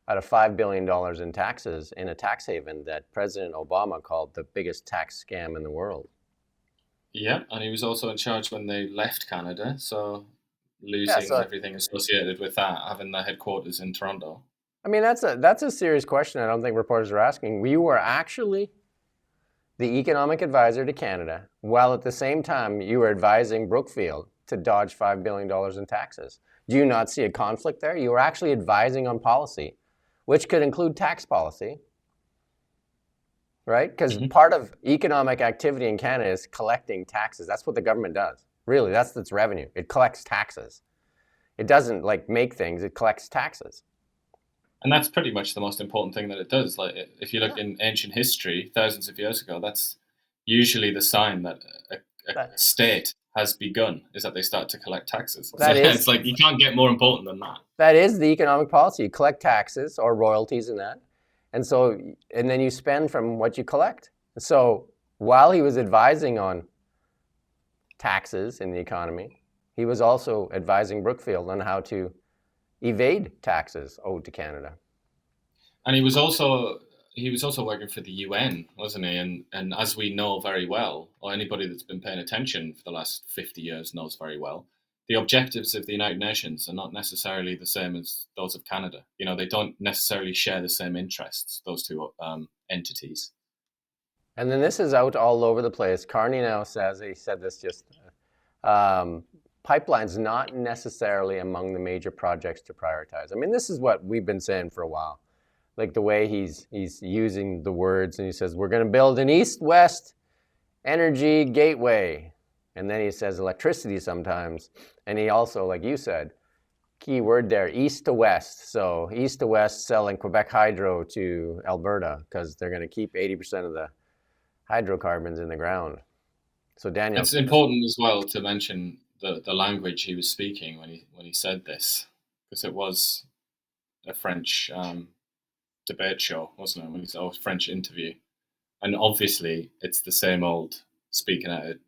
out of $5 billion in taxes in a tax haven that President Obama called the biggest tax scam in the world. Yeah, and he was also in charge when they left Canada, so losing everything associated with that, having the headquarters in Toronto. I mean, that's a serious question I don't think reporters are asking. We were actually the economic advisor to Canada, while at the same time you were advising Brookfield to dodge $5 billion in taxes. Do you not see a conflict there? You were actually advising on policy, which could include tax policy, right? Because part of economic activity in Canada is collecting taxes. That's what the government does. Really, that's its revenue. It collects taxes. It doesn't make things, it collects taxes. And that's pretty much the most important thing that it does. Like, if you look in ancient history, thousands of years ago, that's usually the sign that a state has begun, is that they start to collect taxes. It's like, you can't get more important than that. That is the economic policy. You collect taxes or royalties in that. And then you spend from what you collect. So while he was advising on taxes in the economy, he was also advising Brookfield on how to evade taxes owed to Canada. And he was also working for the UN, wasn't he? And as we know very well, or anybody that's been paying attention for the last 50 years knows very well, the objectives of the United Nations are not necessarily the same as those of Canada. They don't necessarily share the same interests, those two entities. And then this is out all over the place. Carney now says, he said this just, pipeline's not necessarily among the major projects to prioritize. I mean, this is what we've been saying for a while. Like the way he's using the words, and he says, we're going to build an east-west energy gateway. And then he says electricity sometimes. And he also, like you said, key word there, east to west. So east to west selling Quebec Hydro to Alberta because they're going to keep 80% of the hydrocarbons in the ground. So Daniel, It's important as well to mention the language he was speaking when he said this, because it was a French debate show, wasn't it? When he said, "Oh, French interview," and obviously it's the same old speaking out of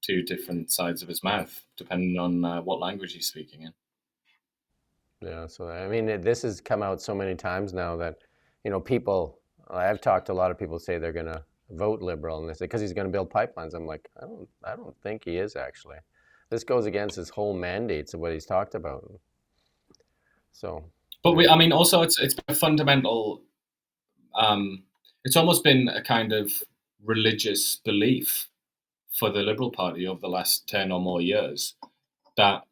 two different sides of his mouth, depending on what language he's speaking in. yeah. So I mean, this has come out so many times now that, people. I've talked to a lot of people say they're gonna vote Liberal, and they say because he's gonna build pipelines. I'm like, I don't think he is actually. This goes against his whole mandates of what he's talked about. So. But also it's been a fundamental. It's almost been a kind of religious belief for the Liberal Party over the last 10 or more years that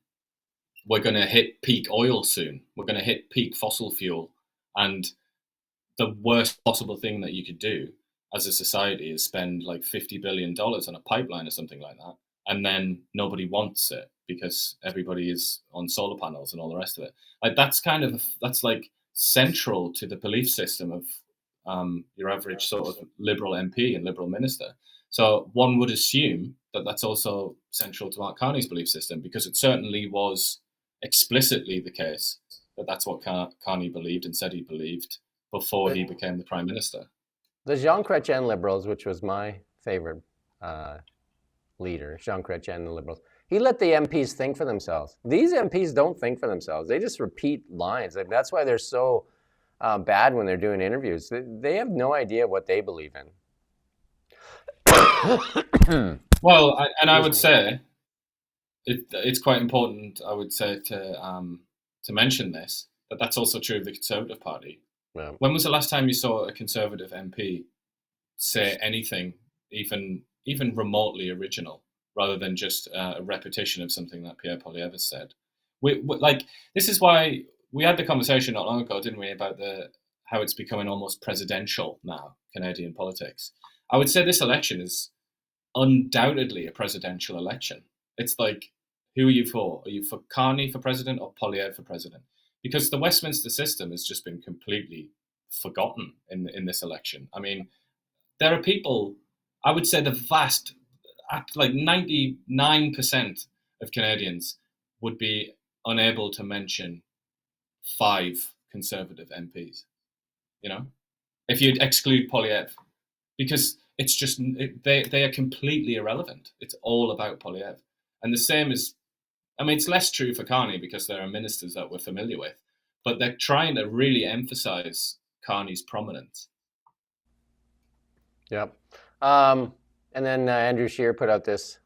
we're going to hit peak oil soon. We're going to hit peak fossil fuel, and the worst possible thing that you could do as a society is spend like $50 billion on a pipeline or something like that, and then nobody wants it because everybody is on solar panels and all the rest of it. Like that's like central to the belief system of your average sort of Liberal MP and Liberal minister. So one would assume that that's also central to Mark Carney's belief system, because it certainly was explicitly the case that that's what Carney believed and said he believed before he became the Prime Minister. The Jean Chrétien Liberals, which was my favorite leader, Jean Chrétien and the Liberals, he let the MPs think for themselves. These MPs don't think for themselves. They just repeat lines. Like, that's why they're so bad when they're doing interviews. They have no idea what they believe in. Well, I would say it's quite important, I would say, to mention this, that that's also true of the Conservative Party. Yeah. When was the last time you saw a Conservative MP say anything, even remotely original, rather than just a repetition of something that Pierre Poilievre said? This is why we had the conversation not long ago, didn't we, about how it's becoming almost presidential now, Canadian politics. I would say this election is undoubtedly a presidential election. It's like, who are you for? Are you for Carney for president or Poilievre for president? Because the Westminster system has just been completely forgotten in this election. I mean, there are people, I would say like 99% of Canadians would be unable to mention 5 Conservative MPs, if you exclude Poilievre, because it's just, they are completely irrelevant. It's all about Poilievre. And the same is, it's less true for Carney because there are ministers that we're familiar with, but they're trying to really emphasize Carney's prominence. Yep. And then Andrew Scheer put out this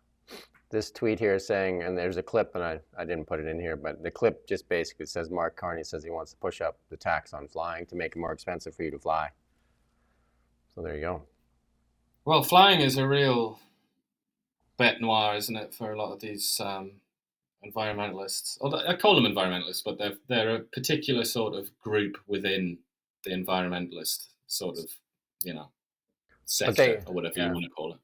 tweet here saying, and there's a clip, and I didn't put it in here, but the clip just basically says Mark Carney says he wants to push up the tax on flying to make it more expensive for you to fly. So there you go. Well, flying is a real bête noire, isn't it, for a lot of these environmentalists? I call them environmentalists, but they're a particular sort of group within the environmentalist sort of, sector, or whatever you want to call it.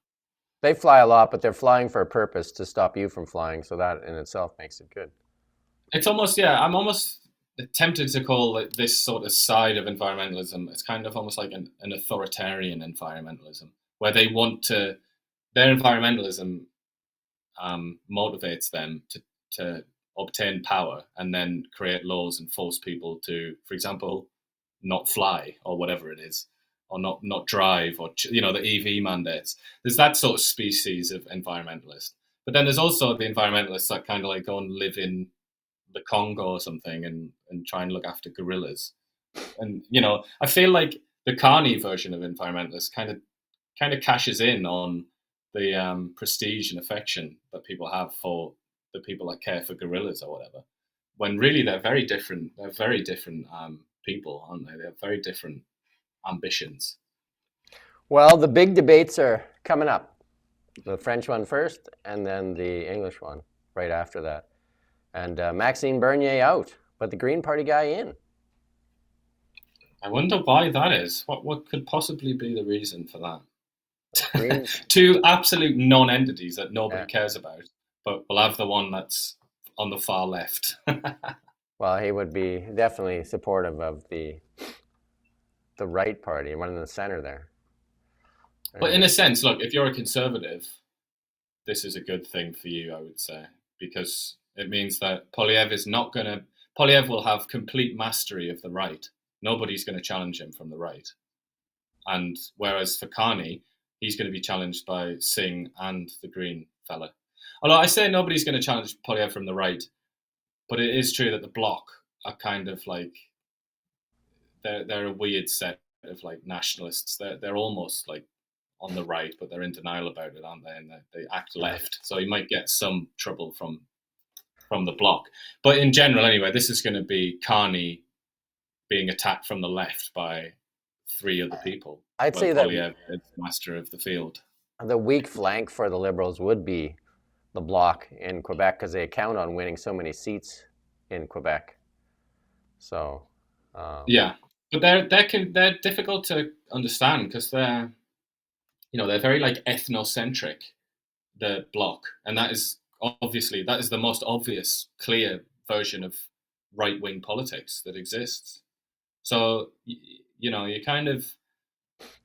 They fly a lot, but they're flying for a purpose to stop you from flying, so that in itself makes it good. It's almost, I'm almost tempted to call it this sort of side of environmentalism. It's kind of almost like an authoritarian environmentalism, where they want to, their environmentalism motivates them to obtain power and then create laws and force people to, for example, not fly or whatever it is, or not drive, or the EV mandates. There's that sort of species of environmentalist. But then there's also the environmentalists that kind of like go and live in the Congo or something and try and look after gorillas. And I feel like the Carney version of environmentalists kind of cashes in on the prestige and affection that people have for the people that care for gorillas or whatever, when really they're very different. They're very different people, aren't they? They have very different ambitions. Well, the big debates are coming up. The French one first, and then the English one right after that. And Maxime Bernier out, but the Green Party guy in. I wonder why that is. What could possibly be the reason for that? Two absolute non-entities that nobody cares about, but we'll have the one that's on the far left. Well, he would be definitely supportive of the right party, one in the center there. But in a sense, look, if you're a conservative, this is a good thing for you, I would say, because it means that Poilievre will have complete mastery of the right. Nobody's going to challenge him from the right. And whereas for Carney, he's going to be challenged by Singh and the Green fella. Although I say nobody's going to challenge Poilievre from the right, but it is true that the Bloc are kind of like, they're a weird set of like nationalists. They're almost like on the right, but they're in denial about it, aren't they? And they act left. So you might get some trouble from the Bloc. But in general, anyway, this is going to be Carney being attacked from the left by three other people. I'd say that Poilievre is master of the field. the weak flank for the Liberals would be the Bloc in Quebec, because they count on winning so many seats in Quebec. So yeah, but they're difficult to understand because they're very like ethnocentric, the Bloc, and that is the most obvious, clear version of right-wing politics that exists. So you kind of,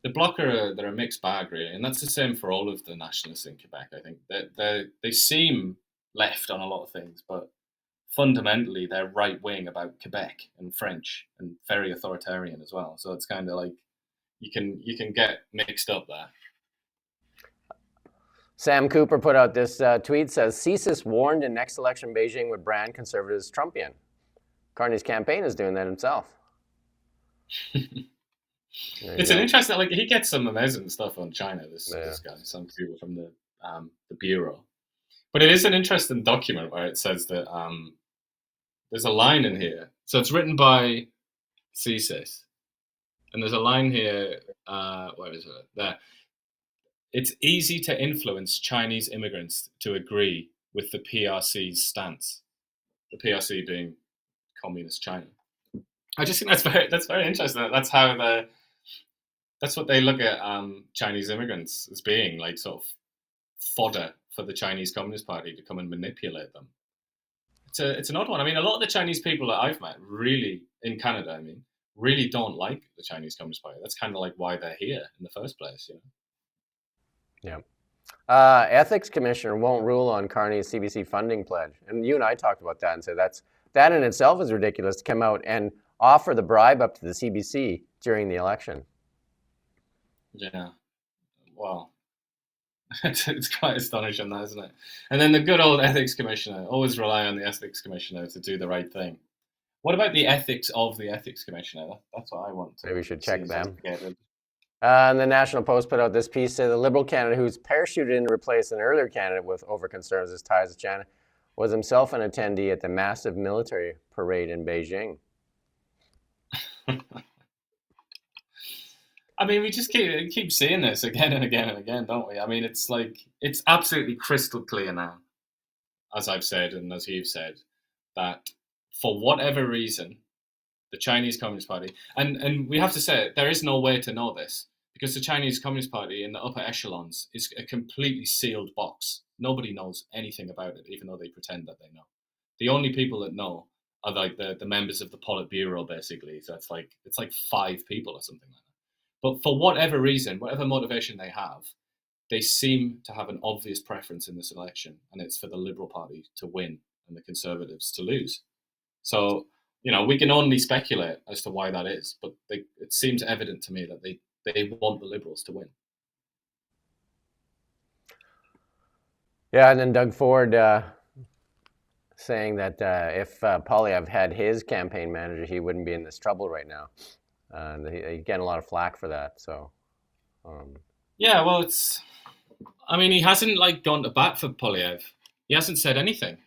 the Bloc they're a mixed bag really, and that's the same for all of the nationalists in Quebec. I think they seem left on a lot of things, but fundamentally they're right-wing about Quebec and French and very authoritarian as well. So it's kind of like you can get mixed up there. Sam Cooper put out this tweet, says, CSIS warned in next election Beijing would brand conservatives Trumpian. Carney's campaign is doing that himself. It's an interesting, like, he gets some amazing stuff on China, this guy, some people from the Bureau. But it is an interesting document where it says that there's a line in here. So it's written by CSIS. And there's a line here, where is it? There. It's easy to influence Chinese immigrants to agree with the PRC's stance. The PRC being Communist China. I just think that's very interesting. That's what they look at Chinese immigrants as being, like, sort of fodder for the Chinese Communist Party to come and manipulate them. It's an odd one. I mean, a lot of the Chinese people that I've met, really, in Canada, I mean, really don't like the Chinese Communist Party. That's kind of like why they're here in the first place, Yeah. Ethics Commissioner won't rule on Carney's CBC funding pledge. And you and I talked about that and said that in itself is ridiculous to come out and offer the bribe up to the CBC during the election. Yeah. Well, it's quite astonishing, that, isn't it? And then the good old Ethics Commissioner, always rely on the Ethics Commissioner to do the right thing. What about the ethics of the Ethics Commissioner? That's what I want to. Maybe we should check them. Together. And the National Post put out this piece saying the Liberal candidate who's parachuted in to replace an earlier candidate over concerns his ties to China was himself an attendee at the massive military parade in Beijing. I mean, we just keep seeing this again and again and again, don't we? I mean, it's absolutely crystal clear now, as I've said and as you've said, that for whatever reason, the Chinese Communist Party, and we have to say there is no way to know this, because the Chinese Communist Party in the upper echelons is a completely sealed box. Nobody knows anything about it, even though they pretend that they know. The only people that know are like the members of the Politburo, basically. So it's like 5 people or something like that. But for whatever reason, whatever motivation they have, they seem to have an obvious preference in this election, and it's for the Liberal Party to win and the Conservatives to lose. So, we can only speculate as to why that is, but it seems evident to me that they want the Liberals to win. Yeah, and then Doug Ford saying that if Poilievre had his campaign manager, he wouldn't be in this trouble right now. And he's getting a lot of flack for that. So, yeah, well, he hasn't gone to bat for Poilievre. He hasn't said anything.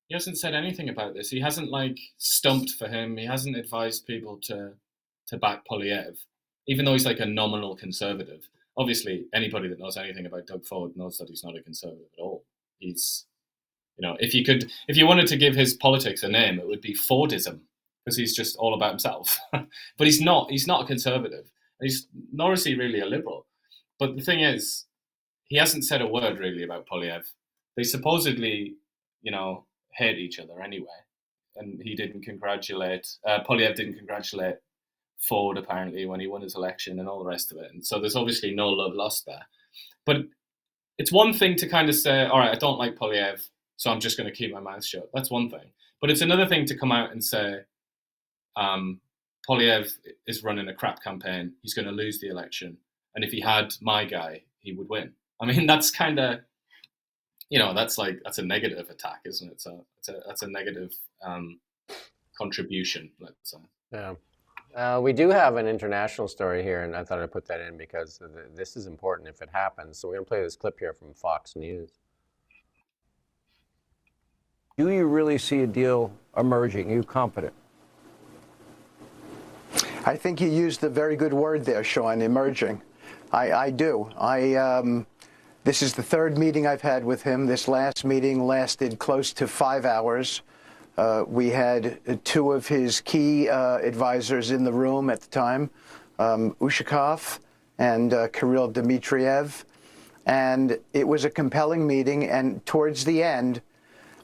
He hasn't said anything about this. He hasn't stumped for him. He hasn't advised people to back Poilievre, even though he's a nominal conservative. Obviously, anybody that knows anything about Doug Ford knows that he's not a conservative at all. He's, if you wanted to give his politics a name, it would be Fordism, because he's just all about himself. But he's not. He's not a conservative. Nor is he really a liberal. But the thing is, he hasn't said a word really about Poilievre. They supposedly, hate each other anyway. And he didn't congratulate, Poilievre didn't congratulate Ford apparently when he won his election and all the rest of it. And so there's obviously no love lost there. But it's one thing to kind of say, all right, I don't like Poilievre, so I'm just going to keep my mouth shut. That's one thing. But it's another thing to come out and say, Poilievre is running a crap campaign. He's going to lose the election. And if he had my guy, he would win. I mean, that's kind of, that's a negative attack, isn't it? So that's a negative contribution, let's say. Yeah. We do have an international story here, and I thought I'd put that in because this is important if it happens. So we're going to play this clip here from Fox News. Do you really see a deal emerging? Are you confident? I think you used a very good word there, Sean, emerging. I do. This is the third meeting I've had with him. This last meeting lasted close to 5 hours. We had two of his key advisors in the room at the time, Ushakov and Kirill Dmitriev. And it was a compelling meeting. And towards the end,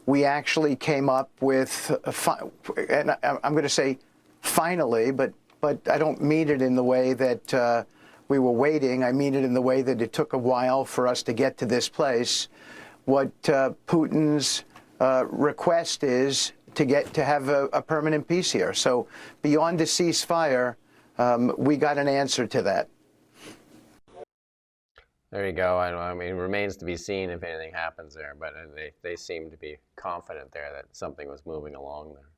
we actually came up with, and I'm going to say finally, but I don't mean it in the way that we were waiting. I mean it in the way that it took a while for us to get to this place. What Putin's request is to have a permanent peace here. So beyond a ceasefire, we got an answer to that. There you go. I mean, it remains to be seen if anything happens there, but they seem to be confident there that something was moving along there.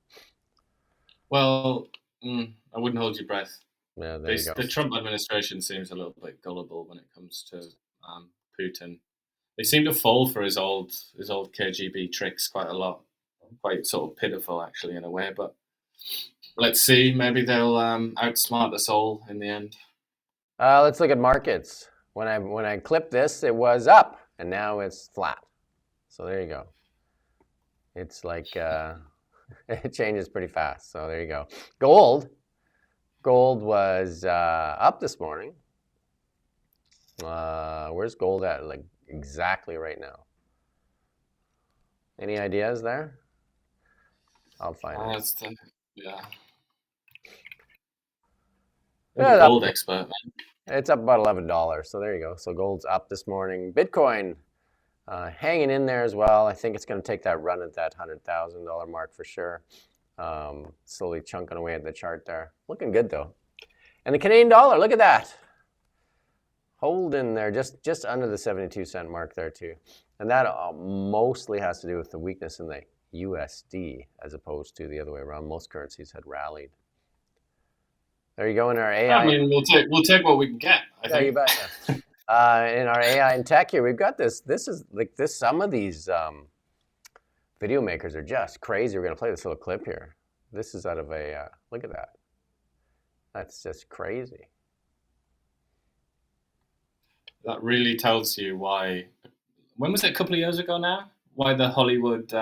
Well, I wouldn't hold your breath. Yeah, there you go. The Trump administration seems a little bit gullible when it comes to Putin. They seem to fall for his old KGB tricks quite a lot. Quite sort of pitiful, actually, in a way. But let's see. Maybe they'll outsmart us all in the end. Let's look at markets. When I clipped this, it was up, and now it's flat. So there you go. It's like it changes pretty fast. So there you go. Gold was up this morning. Where's gold at? Like exactly right now. Any ideas there? I'll find it. Yeah. Yeah, gold expert, man. It's up about $11. So there you go. So gold's up this morning. Bitcoin hanging in there as well. I think it's going to take that run at that $100,000 mark for sure. Slowly chunking away at the chart there. Looking good though. And the Canadian dollar, look at that. Holding there just under the 72-cent mark there too. And that mostly has to do with the weakness in the USD as opposed to the other way around. Most currencies had rallied. There you go in our AI. I mean, we'll take what we can get. I think. You bet. In our AI and tech here, we've got this. This is like this. Some of these video makers are just crazy. We're going to play this little clip here. This is out of a look at that. That's just crazy. That really tells you why. When was it? A couple of years ago now. Why the Hollywood?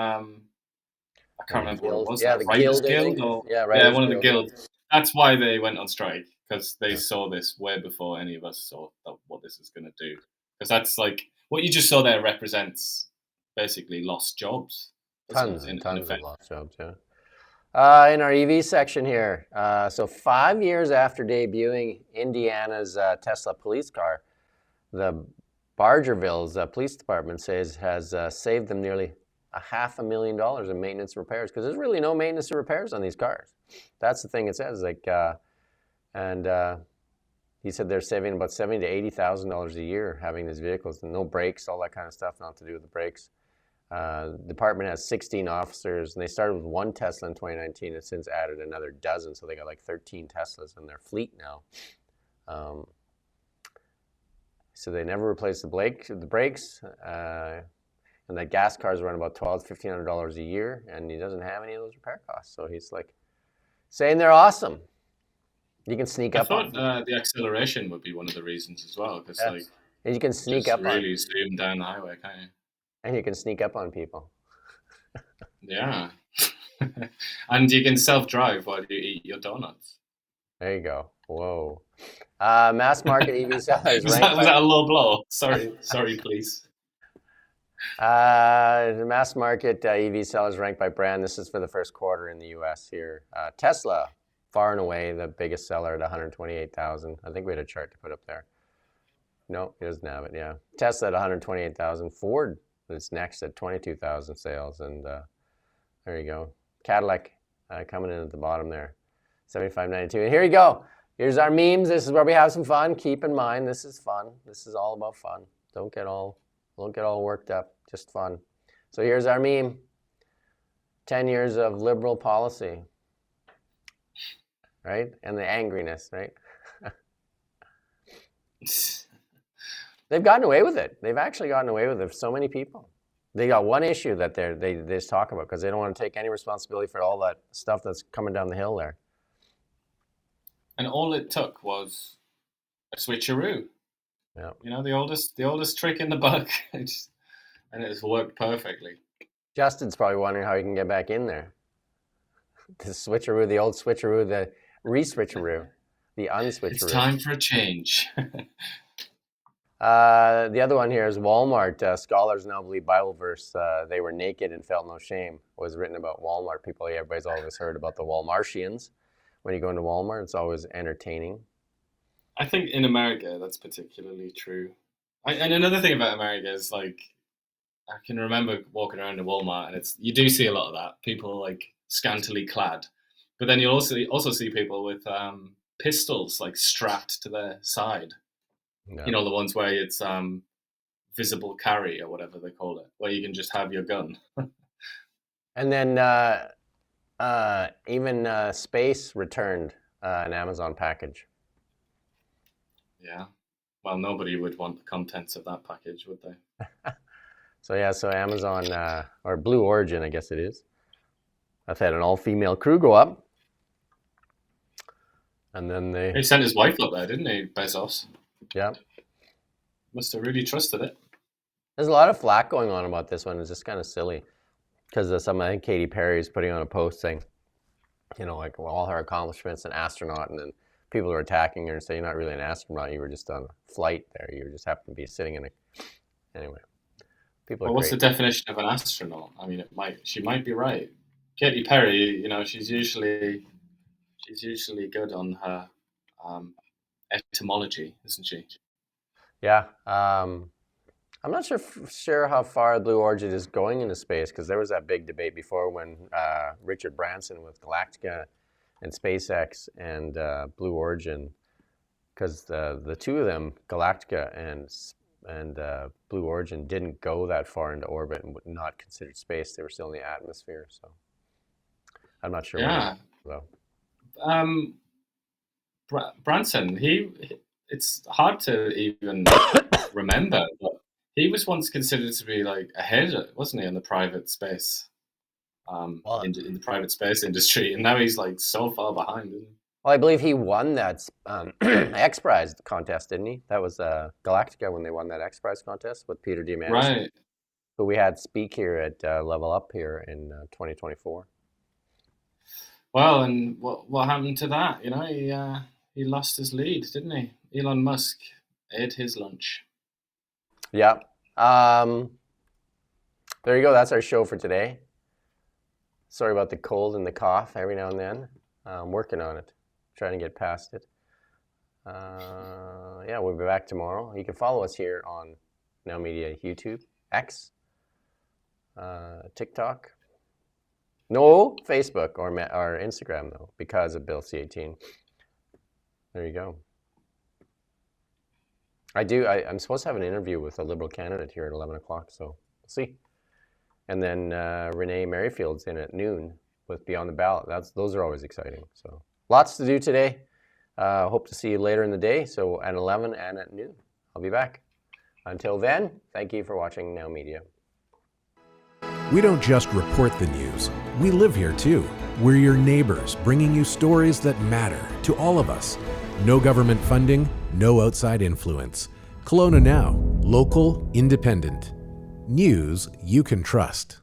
I can't remember what it was. Yeah, the Writers Guild. Or, yeah, one of the guilds. That's why they went on strike, because they saw this way before any of us saw what this is going to do. Because that's like what you just saw there represents basically lost jobs. Tons of lost jobs. Yeah. In our EV section here, so 5 years after debuting Indiana's Tesla police car, the Bargerville's police department says has saved them nearly $500,000 in maintenance and repairs, because there's really no maintenance and repairs on these cars. That's the thing it says. He said they're saving about $70,000 to $80,000 a year having these vehicles, and no brakes, all that kind of stuff, not to do with the brakes. The department has 16 officers, and they started with one Tesla in 2019 and since added another dozen, so they got like 13 Teslas in their fleet now. So they never replaced the brakes, and the gas cars run about $1,200 to $1,500 a year, and he doesn't have any of those repair costs. So he's like saying they're awesome. You can sneak up. I thought the acceleration would be one of the reasons as well, because and you can sneak up really zoom down the highway, can't you? And you can sneak up on people. Yeah. And you can self-drive while you eat your donuts. There you go. Whoa. Mass market EV sellers. was that a low blow? Sorry, please. The mass market EV sellers ranked by brand. This is for the first quarter in the U.S. here. Tesla, far and away the biggest seller at 128,000. I think we had a chart to put up there. No, he doesn't have it. Yeah, Tesla at 128,000. Ford is next at 22,000 sales, and there you go. Cadillac coming in at the bottom there, 75.92. And here you go. Here's our memes. This is where we have some fun. Keep in mind, this is fun. This is all about fun. Don't get all worked up. Just fun. So here's our meme. 10 years of liberal policy, right? And the angriness, right? They've gotten away with it. They've actually gotten away with it for so many people. They got one issue that they just talk about because they don't want to take any responsibility for all that stuff that's coming down the hill there. And all it took was a switcheroo. Yeah. You know, the oldest trick in the book, and it's worked perfectly. Justin's probably wondering how he can get back in there. The switcheroo, the old switcheroo, the re-switcheroo, the unswitcheroo. It's time for a change. The other one here is Walmart. Scholars now believe Bible verse, they were naked and felt no shame, was written about Walmart people. Everybody's always heard about the Walmartians. When you go into Walmart, it's always entertaining. I think in America, that's particularly true. And another thing about America is, like, I can remember walking around in Walmart, and you do see a lot of that. People like scantily clad, but then you also see people with pistols like strapped to their side. Yeah. You know, the ones where it's visible carry or whatever they call it, where you can just have your gun. And then even Space returned an Amazon package. Yeah. Well, nobody would want the contents of that package, would they? So Amazon, or Blue Origin, I guess it is. I've had an all-female crew go up. And then He sent his wife up there, didn't he, Bezos? Yeah. Must have really trusted it. There's a lot of flack going on about this one. It's just kind of silly. Because I think Katy Perry is putting on a post saying, you know, like, well, all her accomplishments, an astronaut, and then people are attacking her and say, you're not really an astronaut, you were just on a flight there. You just happened to be sitting in a... Anyway. People are what's the definition of an astronaut? I mean, she might be right. Katy Perry, you know, she's usually good on her etymology, isn't she? Yeah. I'm not sure how far Blue Origin is going into space, because there was that big debate before when Richard Branson with Galactica and SpaceX and Blue Origin, because the two of them, Galactica and Blue Origin, didn't go that far into orbit and would not considered space. They were still in the atmosphere, so I'm not sure. Yeah. Branson, it's hard to even remember, but he was once considered to be like ahead, wasn't he, in the private space, in the private space industry, and now he's like so far behind, isn't he? Well, I believe he won that X Prize contest, didn't he? That was Galactica when they won that X Prize contest with Peter Diamandis, right? Who we had speak here at Level Up here in 2024. Well, and what happened to that? You know, he lost his lead, didn't he? Elon Musk ate his lunch. Yeah. There you go. That's our show for today. Sorry about the cold and the cough every now and then. I'm working on it. Trying to get past it. Yeah, we'll be back tomorrow. You can follow us here on Now Media, YouTube, X, TikTok. No Facebook or Instagram, though, because of Bill C-18. There you go. I'm supposed to have an interview with a Liberal candidate here at 11 o'clock, so we'll see. And then Renee Merrifield's in at noon with Beyond the Ballot. Those are always exciting. So lots to do today. Hope to see you later in the day. So at 11 and at noon, I'll be back. Until then, thank you for watching Now Media. We don't just report the news. We live here too. We're your neighbors, bringing you stories that matter to all of us. No government funding, no outside influence. Kelowna Now, local, independent. News you can trust.